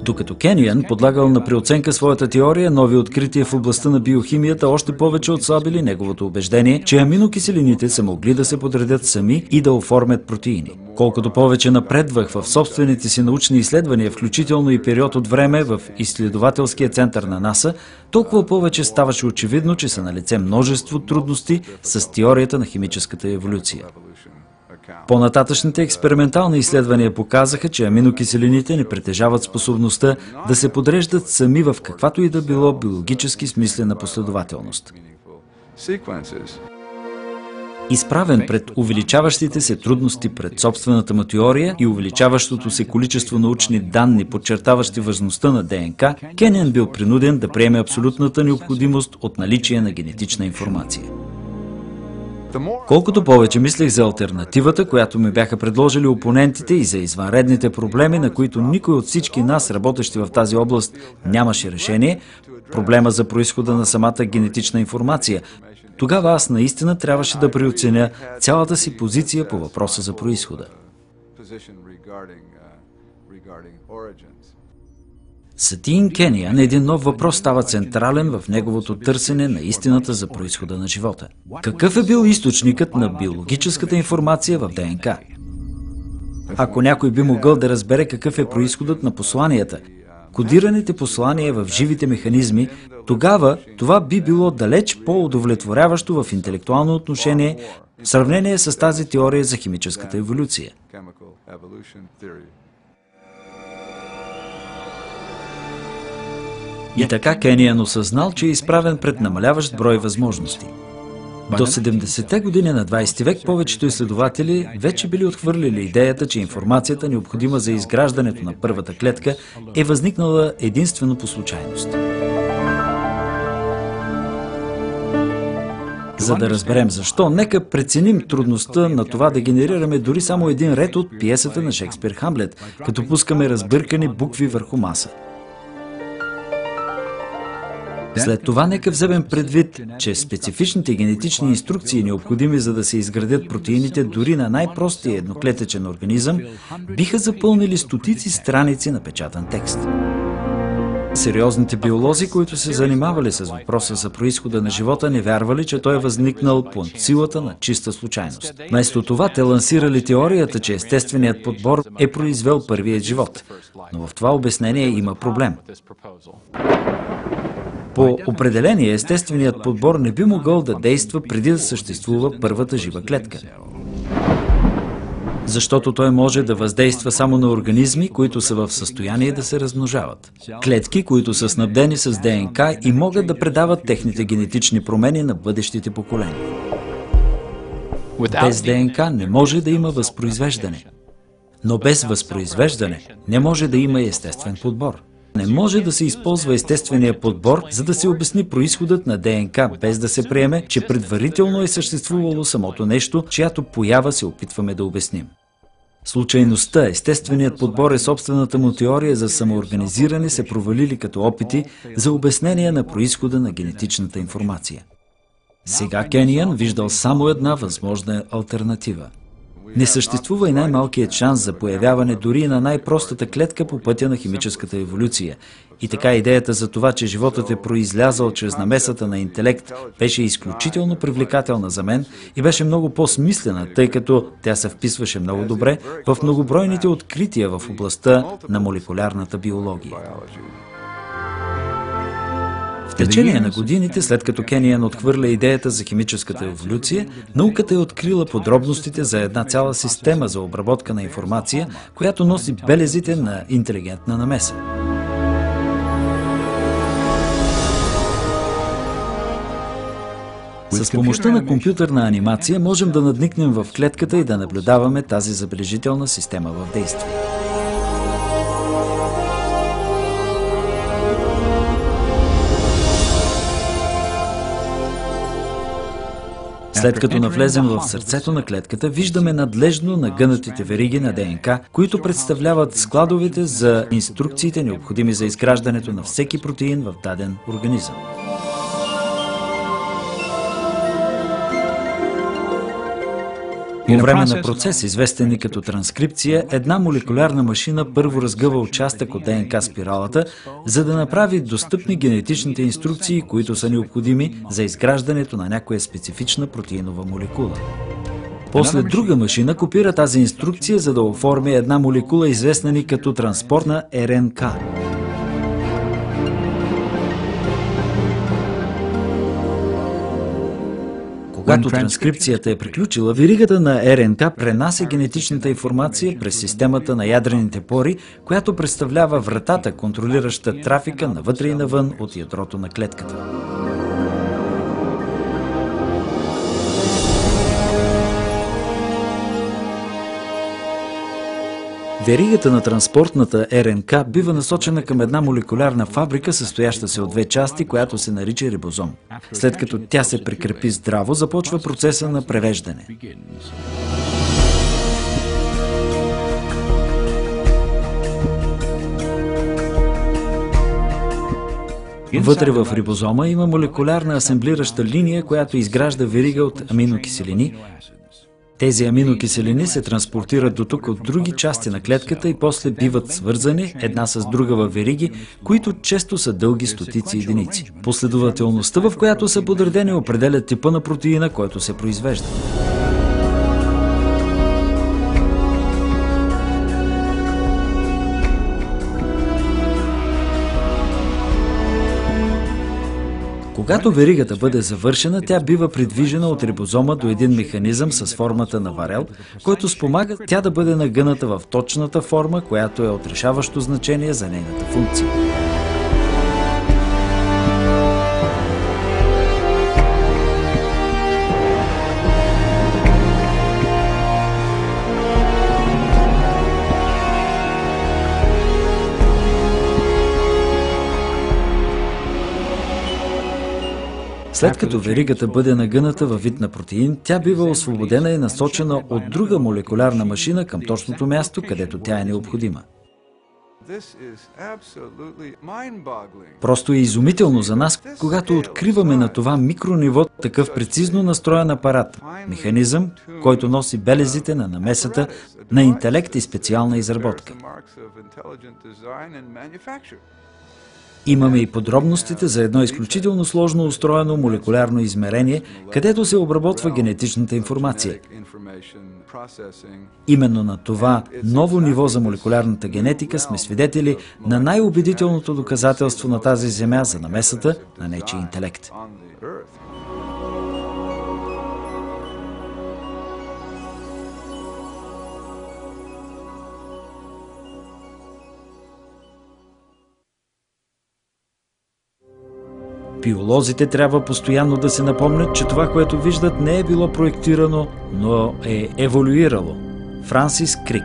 [SPEAKER 1] Докато Кениан подлагал на преоценка своята теория, нови открития в областта на биохимията още повече отслабили неговото убеждение, че аминокиселините са могли да се подредят сами и да оформят протеини. Колкото повече напредвах в собствените си научни изследвания, включително и период от време в изследователския център на НАСА, толкова повече ставаше очевидно, че са налице множество трудности с теорията на химическата еволюция. По-нататъчните експериментални изследвания показаха, че аминокиселините не притежават способността да се подреждат сами в каквато и да било биологически смислена последователност. Изправен пред увеличаващите се трудности пред собствената му теория и увеличаващото се количество научни данни, подчертаващи важността на ДНК, Кениан бил принуден да приеме абсолютната необходимост от наличие на генетична информация. Колкото повече мислех за алтернативата, която ми бяха предложили опонентите, и за извънредните проблеми, на които никой от всички нас, работещи в тази област, нямаше решение, проблема за произхода на самата генетична информация, тогава аз наистина трябваше да преоценя цялата си позиция по въпроса за произхода. За Тин Кениан един нов въпрос става централен в неговото търсене на истината за произхода на живота. Какъв е бил източникът на биологическата информация в ДНК? Ако някой би могъл да разбере какъв е произходът на посланията, кодираните послания в живите механизми, тогава това би било далеч по-удовлетворяващо в интелектуално отношение в сравнение с тази теория за химическата еволюция. И така Кениан осъзнал, че е изправен пред намаляващ брой възможности. До 70-те години на 20 век повечето изследователи вече били отхвърлили идеята, че информацията, необходима за изграждането на първата клетка, е възникнала единствено по случайност. За да разберем защо, нека преценим трудността на това да генерираме дори само един ред от пиесата на Шекспир Хамлет, като пускаме разбъркани букви върху маса. След това нека вземем предвид, че специфичните генетични инструкции, необходими за да се изградят протеините дори на най-простия едноклетъчен организъм, биха запълнили стотици страници на печатан текст. Сериозните биолози, които се занимавали с въпроса за произхода на живота, не вярвали, че той е възникнал по силата на чиста случайност. Вместо това те лансирали теорията, че естественият подбор е произвел първият живот. Но в това обяснение има проблем. По определение, естественият подбор не би могъл да действа преди да съществува първата жива клетка. Защото той може да въздейства само на организми, които са в състояние да се размножават. Клетки, които са снабдени с ДНК и могат да предават техните генетични промени на бъдещите поколения. Без ДНК не може да има възпроизвеждане. Но без възпроизвеждане не може да има естествен подбор. Не може да се използва естествения подбор, за да се обясни произходът на ДНК, без да се приеме, че предварително е съществувало самото нещо, чиято поява се опитваме да обясним. Случайността, естественият подбор и собствената му теория за самоорганизиране се провалили като опити за обяснение на произхода на генетичната информация. Сега Кениан виждал само една възможна алтернатива. Не съществува и най-малкият шанс за появяване дори на най-простата клетка по пътя на химическата еволюция. И така идеята за това, че животът е произлязал чрез намесата на интелект, беше изключително привлекателна за мен и беше много по-смислена, тъй като тя се вписваше много добре в многобройните открития в областта на молекулярната биология. В течение на годините, след като Кениан отхвърля идеята за химическата еволюция, науката е открила подробностите за една цяла система за обработка на информация, която носи белезите на интелигентна намеса. С помощта на компютърна анимация можем да надникнем в клетката и да наблюдаваме тази забележителна система в действие. След като навлезем в сърцето на клетката, виждаме надлежно нагънатите вериги на ДНК, които представляват складовете за инструкциите, необходими за изграждането на всеки протеин в даден организъм. По време на процес, известен и като транскрипция, една молекулярна машина първо разгъва участък от ДНК спиралата, за да направи достъпни генетичните инструкции, които са необходими за изграждането на някоя специфична протеинова молекула. После друга машина копира тази инструкция, за да оформи една молекула, известна ни като транспортна РНК. Когато транскрипцията е приключила, веригата на РНК пренася генетичната информация през системата на ядрените пори, която представлява вратата, контролираща трафика навътре и навън от ядрото на клетката. Веригата на транспортната РНК бива насочена към една молекулярна фабрика, състояща се от две части, която се нарича рибозом. След като тя се прикрепи здраво, започва процеса на превеждане. Вътре в рибозома има молекулярна асемблираща линия, която изгражда верига от аминокиселини. Тези аминокиселини се транспортират до тук от други части на клетката и после биват свързани една с друга във вериги, които често са дълги стотици единици. Последователността, в която са подредени, определя типа на протеина, който се произвежда. Когато веригата бъде завършена, тя бива придвижена от рибозома до един механизъм с формата на варел, който спомага тя да бъде нагъната в точната форма, която е от решаващо значение за нейната функция. След като веригата бъде нагъната във вид на протеин, тя бива освободена и насочена от друга молекулярна машина към точното място, където тя е необходима. Просто е изумително за нас, когато откриваме на това микрониво такъв прецизно настроен апарат, механизъм, който носи белезите на намесата на интелект и специална изработка. Имаме и подробностите за едно изключително сложно устроено молекулярно измерение, където се обработва генетичната информация. Именно на това ново ниво за молекулярната генетика сме свидетели на най-убедителното доказателство на тази земя за намесата на нечий интелект. Биолозите трябва постоянно да се напомнят, че това, което виждат, не е било проектирано, но е еволюирало. Франсис Крик.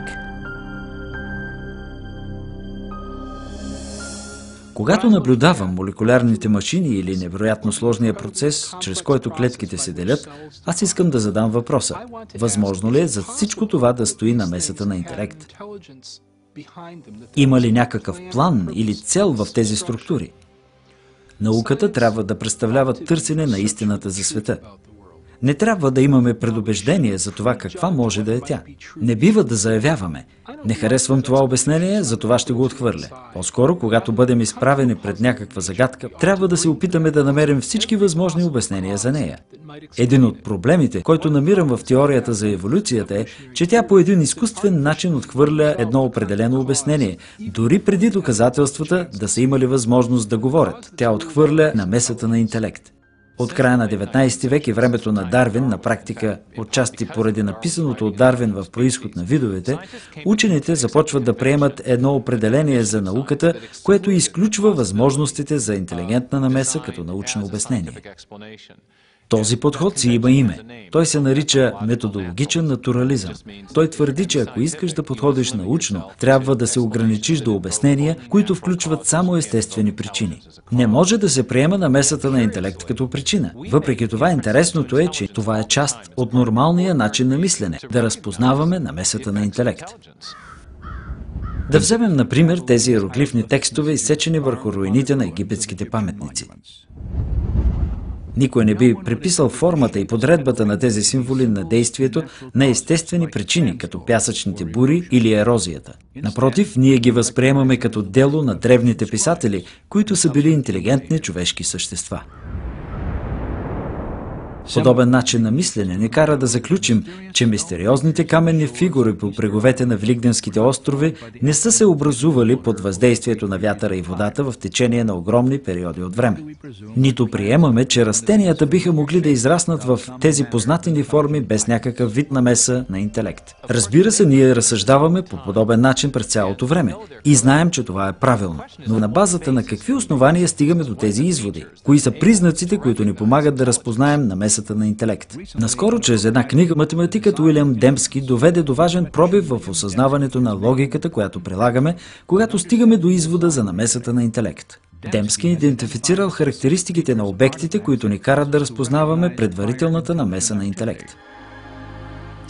[SPEAKER 1] Когато наблюдавам молекулярните машини или невероятно сложния процес, чрез който клетките се делят, аз искам да задам въпроса: възможно ли е за всичко това да стои намесата на интелект? Има ли някакъв план или цел в тези структури? Науката трябва да представлява търсене на истината за света. Не трябва да имаме предубеждение за това каква може да е тя. Не бива да заявяваме: не харесвам това обяснение, за това ще го отхвърля. По-скоро, когато бъдем изправени пред някаква загадка, трябва да се опитаме да намерим всички възможни обяснения за нея. Един от проблемите, който намирам в теорията за еволюцията, е, че тя по един изкуствен начин отхвърля едно определено обяснение, дори преди доказателствата да са имали възможност да говорят. Тя отхвърля намесата на интелект. От края на 19 век и времето на Дарвин, на практика отчасти поради написаното от Дарвин в Произход на видовете, учените започват да приемат едно определение за науката, което изключва възможностите за интелигентна намеса като научно обяснение. Този подход си има име. Той се нарича методологичен натурализъм. Той твърди, че ако искаш да подходиш научно, трябва да се ограничиш до обяснения, които включват само естествени причини. Не може да се приема намесата на интелект като причина. Въпреки това, интересното е, че това е част от нормалния начин на мислене – да разпознаваме намесата на интелект. Да вземем, например, тези иероглифни текстове, изсечени върху руините на египетските паметници. Никой не би приписал формата и подредбата на тези символи на действието на естествени причини, като пясъчните бури или ерозията. Напротив, ние ги възприемаме като дело на древните писатели, които са били интелигентни човешки същества. Подобен начин на мислене ни кара да заключим, че мистериозните каменни фигури по бреговете на Великденските острови не са се образували под въздействието на вятъра и водата в течение на огромни периоди от време. Нито приемаме, че растенията биха могли да израснат в тези познати ни форми без някакъв вид намеса на интелект. Разбира се, ние разсъждаваме по подобен начин през цялото време и знаем, че това е правилно. Но на базата на какви основания стигаме до тези изводи? Кои са признаците, които ни помагат да разпознаем намесата на интелект? Наскоро чрез една книга математикът Уилям Демски доведе до важен пробив в осъзнаването на логиката, която прилагаме, когато стигаме до извода за намесата на интелект. Демски идентифицирал характеристиките на обектите, които ни карат да разпознаваме предварителната намеса на интелект.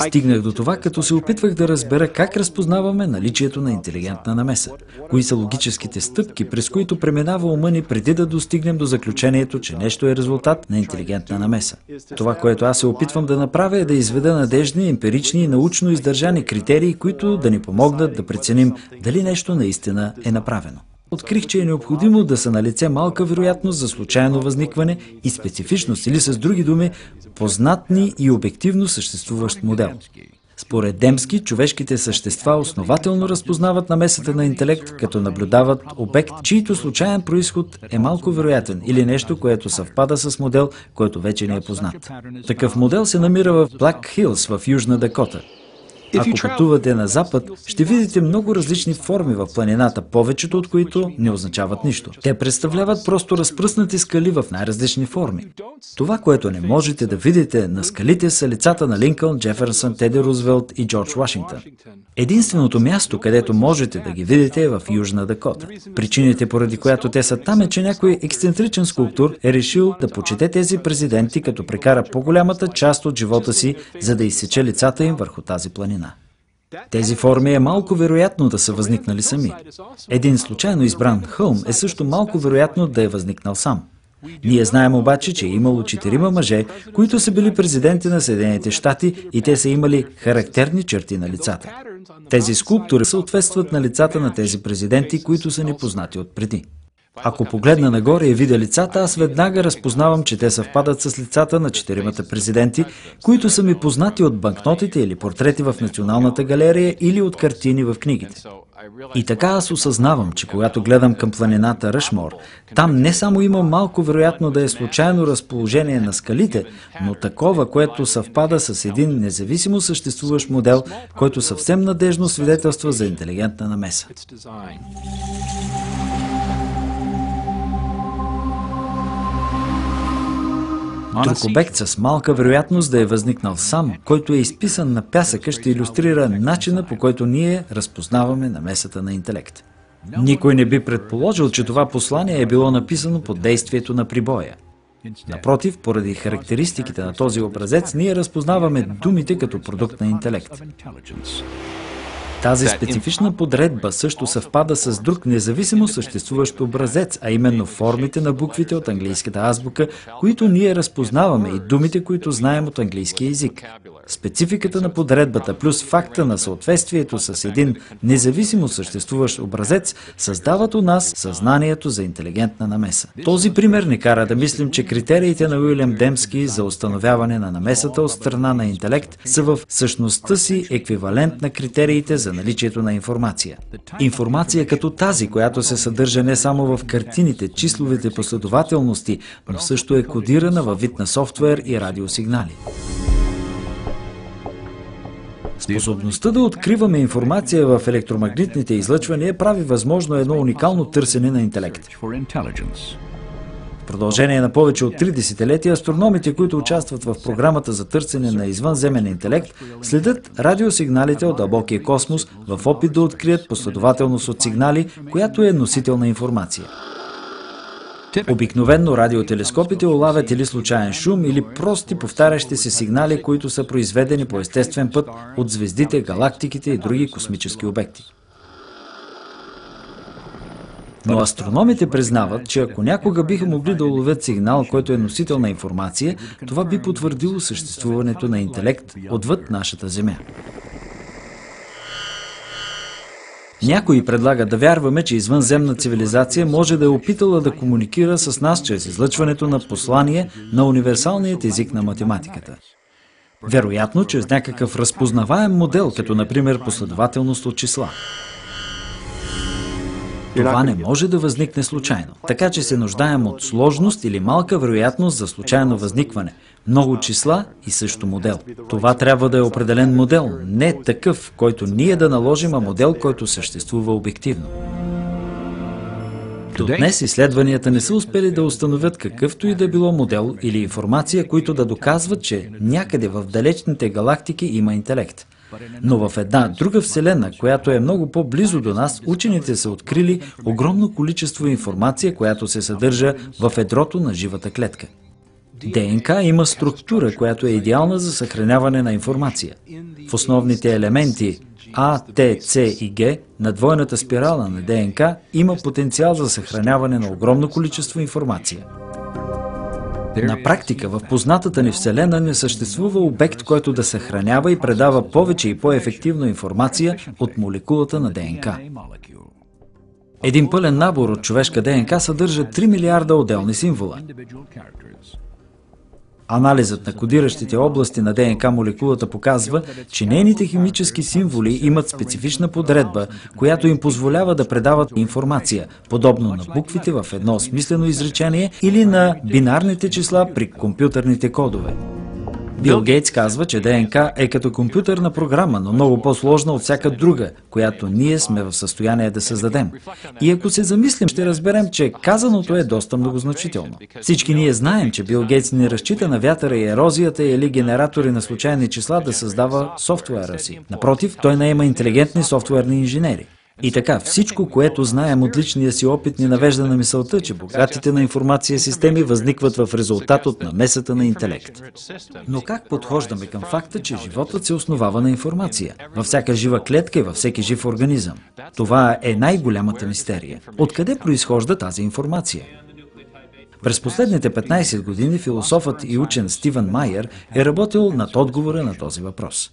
[SPEAKER 1] Стигнах до това, като се опитвах да разбера как разпознаваме наличието на интелигентна намеса. Кои са логическите стъпки, през които преминава ума ни преди да достигнем до заключението, че нещо е резултат на интелигентна намеса. Това, което аз се опитвам да направя, е да изведа надеждни, емпирични и научно издържани критерии, които да ни помогнат да преценим дали нещо наистина е направено. Открих, че е необходимо да са налице малка вероятност за случайно възникване и специфичност, или с други думи, познатни и обективно съществуващ модел. Според Демски, човешките същества основателно разпознават намесата на интелект, като наблюдават обект, чийто случайен произход е малко вероятен или нещо, което съвпада с модел, който вече не е познат. Такъв модел се намира в Блак Хилс в Южна Дакота. Ако пътувате на запад, ще видите много различни форми в планината, повечето от които не означават нищо. Те представляват просто разпръснати скали в най-различни форми. Това, което не можете да видите на скалите, са лицата на Линкълн, Джеферсън, Теди Рузвелт и Джордж Вашингтон. Единственото място, където можете да ги видите, е в Южна Дакота. Причините, поради която те са там, е, че някой ексцентричен скулптор е решил да почете тези президенти, като прекара по-голямата част от живота си, за да изсече лицата им върху тази планина.
[SPEAKER 2] Тези форми е малко вероятно да са възникнали сами. Един случайно избран хълм е също малко вероятно да е възникнал сам. Ние знаем обаче, че е имало 4 мъже, които са били президенти на Съединените щати и те са имали характерни черти на лицата. Тези скулптури съответстват на лицата на тези президенти, които са ни познати отпреди. Ако погледна нагоре и видя лицата, аз веднага разпознавам, че те съвпадат с лицата на 4 президенти, които са ми познати от банкнотите или портрети в Националната галерия или от картини в книгите. И така аз осъзнавам, че когато гледам към планината Ръшмор, там не само има малко вероятно да е случайно разположение на скалите, но такова, което съвпада с един независимо съществуващ модел, който съвсем надежно свидетелства за интелигентна намеса. Друг обект с малка вероятност да е възникнал сам, който е изписан на пясъка, ще илюстрира начина, по който ние разпознаваме намесата на интелект. Никой не би предположил, че това послание е било написано под действието на прибоя. Напротив, поради характеристиките на този образец, ние разпознаваме думите като продукт на интелект. Тази специфична подредба също съвпада с друг независимо съществуващ образец, а именно формите на буквите от английската азбука, които ние разпознаваме и думите, които знаем от английски език. Спецификата на подредбата плюс факта на съответствието с един независимо съществуващ образец създават у нас съзнанието за интелигентна намеса. Този пример ни кара да мислим, че критериите на Уилям Демски за установяване на намесата от страна на интелект са в същността си еквивалент на критериите за наличието на информация. Информация като тази, която се съдържа не само в картините, числовите последователности, но също е кодирана във вид на софтуер и радиосигнали. Способността да откриваме информация в електромагнитните излъчвания прави възможно едно уникално търсене на интелект. В продължение на повече от 3 десетилетия, астрономите, които участват в програмата за търсене на извънземен интелект, следят радиосигналите от дълбокия космос в опит да открият последователност от сигнали, която е носител на информация. Обикновенно радиотелескопите улавят или случайен шум, или прости повтарящи се сигнали, които са произведени по естествен път от звездите, галактиките и други космически обекти. Но астрономите признават, че ако някога биха могли да уловят сигнал, който е носител на информация, това би потвърдило съществуването на интелект отвъд нашата Земя. Някои предлагат да вярваме, че извънземна цивилизация може да е опитала да комуникира с нас чрез излъчването на послание на универсалният език на математиката. Вероятно, чрез някакъв разпознаваем модел, като например последователност от числа. Това не може да възникне случайно, така че се нуждаем от сложност или малка вероятност за случайно възникване, много числа и също модел. Това трябва да е определен модел, не такъв, който ние да наложим, а модел, който съществува обективно. До днес изследванията не са успели да установят какъвто и да било модел или информация, които да доказват, че някъде в далечните галактики има интелект. Но в една друга вселена, която е много по-близо до нас, учените са открили огромно количество информация, която се съдържа в ядрото на живата клетка. ДНК има структура, която е идеална за съхраняване на информация. В основните елементи А, Т, С и Г на двойната спирала на ДНК има потенциал за съхраняване на огромно количество информация. На практика, в познатата ни Вселена не съществува обект, който да съхранява и предава повече и по-ефективно информация от молекулата на ДНК. Един пълен набор от човешка ДНК съдържа 3 милиарда отделни символа. Анализът на кодиращите области на ДНК молекулата показва, че нейните химически символи имат специфична подредба, която им позволява да предават информация, подобно на буквите в едно смислено изречение или на бинарните числа при компютърните кодове. Бил Гейтс казва, че ДНК е като компютърна програма, но много по-сложна от всяка друга, която ние сме в състояние да създадем. И ако се замислим, ще разберем, че казаното е доста многозначително. Всички ние знаем, че Бил Гейтс не разчита на вятъра и ерозията или генератори на случайни числа да създава софтуера си. Напротив, той наема интелигентни софтуерни инженери. И така, всичко, което знаем от личния си опит, ни навежда на мисълта, че богатите на информация системи възникват в резултат от намесата на интелект. Но как подхождаме към факта, че животът се основава на информация? Във всяка жива клетка и във всеки жив организъм. Това е най-голямата мистерия. Откъде произхожда тази информация? През последните 15 години философът и учен Стивън Майер е работил над отговора на този въпрос.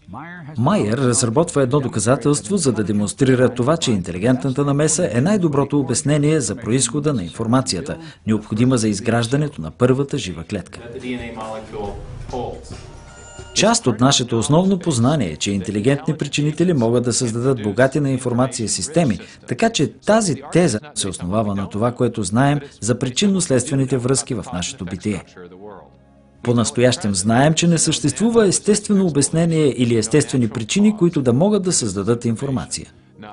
[SPEAKER 2] Майер разработва едно доказателство, за да демонстрира това, че интелигентната намеса е най-доброто обяснение за произхода на информацията, необходима за изграждането на първата жива клетка. Част от нашето основно познание е, че интелигентни причинители могат да създадат богати на информация системи, така че тази теза се основава на това, което знаем за причинно-следствените връзки в нашето битие. По-настоящем знаем, че не съществува естествено обяснение или естествени причини, които да могат да създадат информация.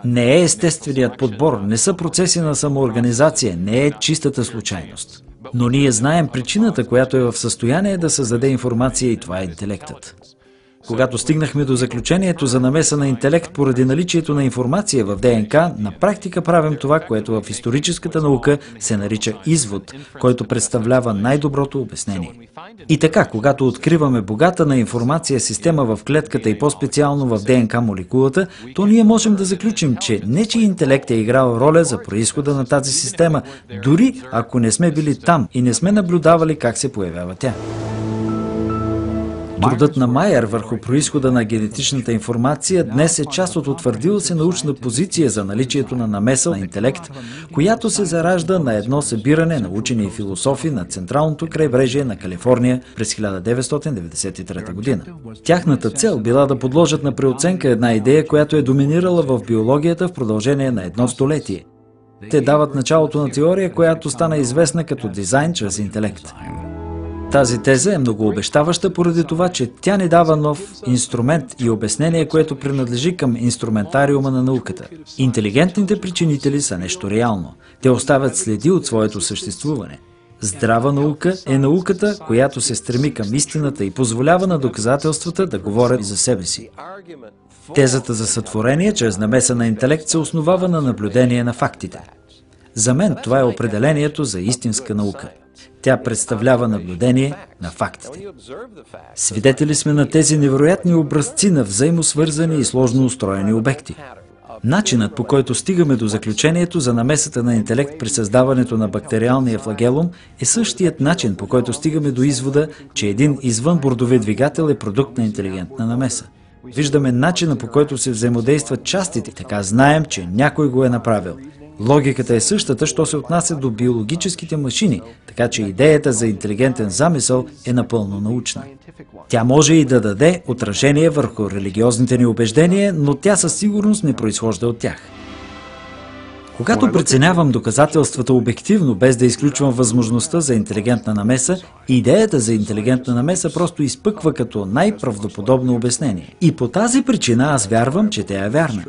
[SPEAKER 2] Не е естественият подбор, не са процеси на самоорганизация, не е чистата случайност. Но ние знаем причината, която е в състояние да създаде информация, и това е интелектът. Когато стигнахме до заключението за намеса на интелект поради наличието на информация в ДНК, на практика правим това, което в историческата наука се нарича извод, който представлява най-доброто обяснение. И така, когато откриваме богата на информация система в клетката и по-специално в ДНК молекулата, то ние можем да заключим, че нечий интелект е играл роля за произхода на тази система, дори ако не сме били там и не сме наблюдавали как се появява тя. Трудът на Майер върху произхода на генетичната информация днес е част от утвърдила се научна позиция за наличието на намеса на интелект, която се заражда на едно събиране на учени и философи на Централното крайбрежие на Калифорния през 1993 година. Тяхната цел била да подложат на преоценка една идея, която е доминирала в биологията в продължение на едно столетие. Те дават началото на теория, която стана известна като дизайн чрез интелект. Тази теза е многообещаваща поради това, че тя ни дава нов инструмент и обяснение, което принадлежи към инструментариума на науката. Интелигентните причинители са нещо реално. Те оставят следи от своето съществуване. Здрава наука е науката, която се стреми към истината и позволява на доказателствата да говорят за себе си. Тезата за сътворение чрез намеса на интелект се основава на наблюдение на фактите. За мен това е определението за истинска наука. Тя представлява наблюдение на фактите. Свидетели сме на тези невероятни образци на взаимосвързани и сложно устроени обекти. Начинът, по който стигаме до заключението за намесата на интелект при създаването на бактериалния флагелум, е същият начин, по който стигаме до извода, че един извънбордови двигател е продукт на интелигентна намеса. Виждаме начина, по който се взаимодействат частите, така знаем, че някой го е направил. Логиката е същата, що се отнася до биологическите машини, така че идеята за интелигентен замисъл е напълно научна. Тя може и да даде отражение върху религиозните ни убеждения, но тя със сигурност не произхожда от тях. Когато преценявам доказателствата обективно, без да изключвам възможността за интелигентна намеса, идеята за интелигентна намеса просто изпъква като най-правдоподобно обяснение. И по тази причина аз вярвам, че тя е вярна.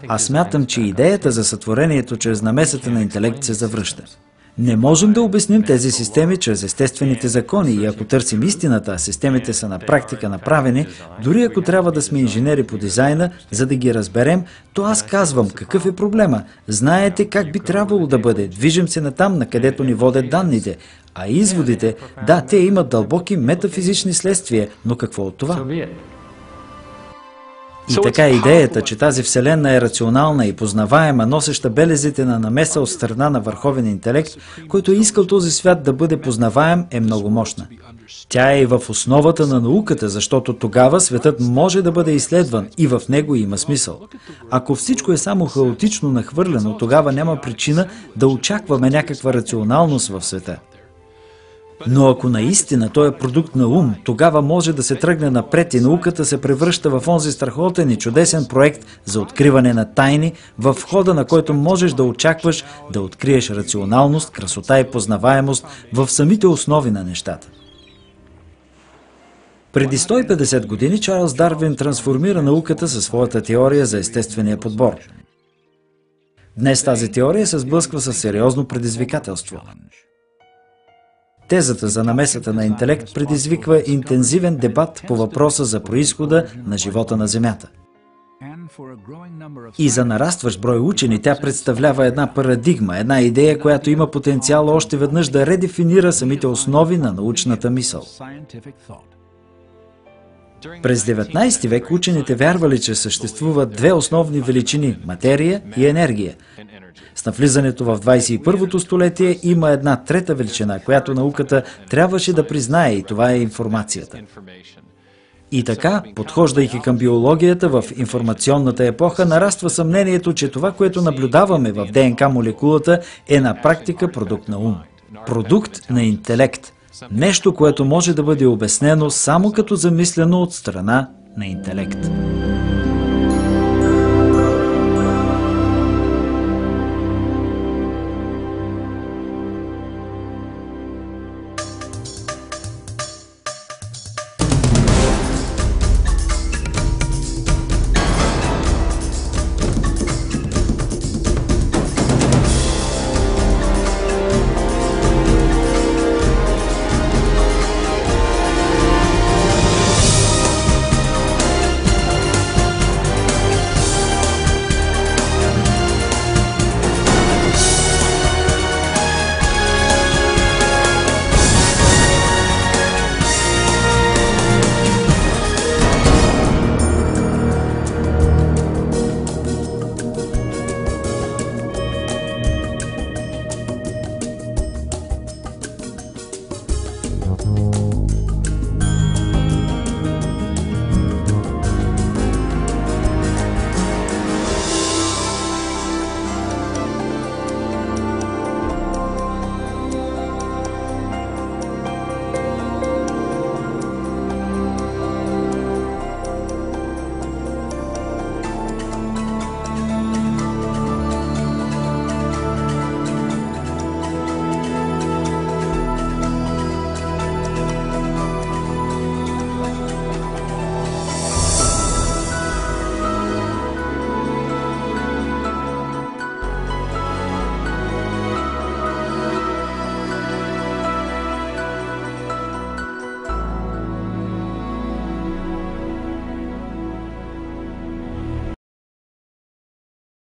[SPEAKER 2] Аз смятам, че идеята за сътворението чрез намесата на интелект се завръща. Не можем да обясним тези системи чрез естествените закони и ако търсим истината, а системите са на практика направени, дори ако трябва да сме инженери по дизайна, за да ги разберем, то аз казвам, какъв е проблема? Знаете как би трябвало да бъде, движим се натам, на където ни водят данните. А изводите, да, те имат дълбоки метафизични следствия, но какво от това? И така идеята, че тази вселена е рационална и познаваема, носеща белезите на намеса от страна на върховен интелект, който е искал този свят да бъде познаваем, е много мощна. Тя е и в основата на науката, защото тогава светът може да бъде изследван и в него има смисъл. Ако всичко е само хаотично нахвърлено, тогава няма причина да очакваме някаква рационалност в света. Но ако наистина той е продукт на ум, тогава може да се тръгне напред и науката се превръща в онзи страхотен и чудесен проект за откриване на тайни, в хода на който можеш да очакваш да откриеш рационалност, красота и познаваемост в самите основи на нещата. Преди 150 години Чарлз Дарвин трансформира науката със своята теория за естествения подбор. Днес тази теория се сблъсква с сериозно предизвикателство. Тезата за намесата на интелект предизвиква интензивен дебат по въпроса за произхода на живота на Земята. И за нарастващ брой учени тя представлява една парадигма, една идея, която има потенциал още веднъж да редефинира самите основи на научната мисъл. През 19 век учените вярвали, че съществуват две основни величини – материя и енергия. С навлизането в 21-то столетие има една трета величина, която науката трябваше да признае, и това е информацията. И така, подхождайки към биологията в информационната епоха, нараства съмнението, че това, което наблюдаваме в ДНК молекулата, е на практика продукт на ум. Продукт на интелект. Нещо, което може да бъде обяснено само като замислено от страна на интелект.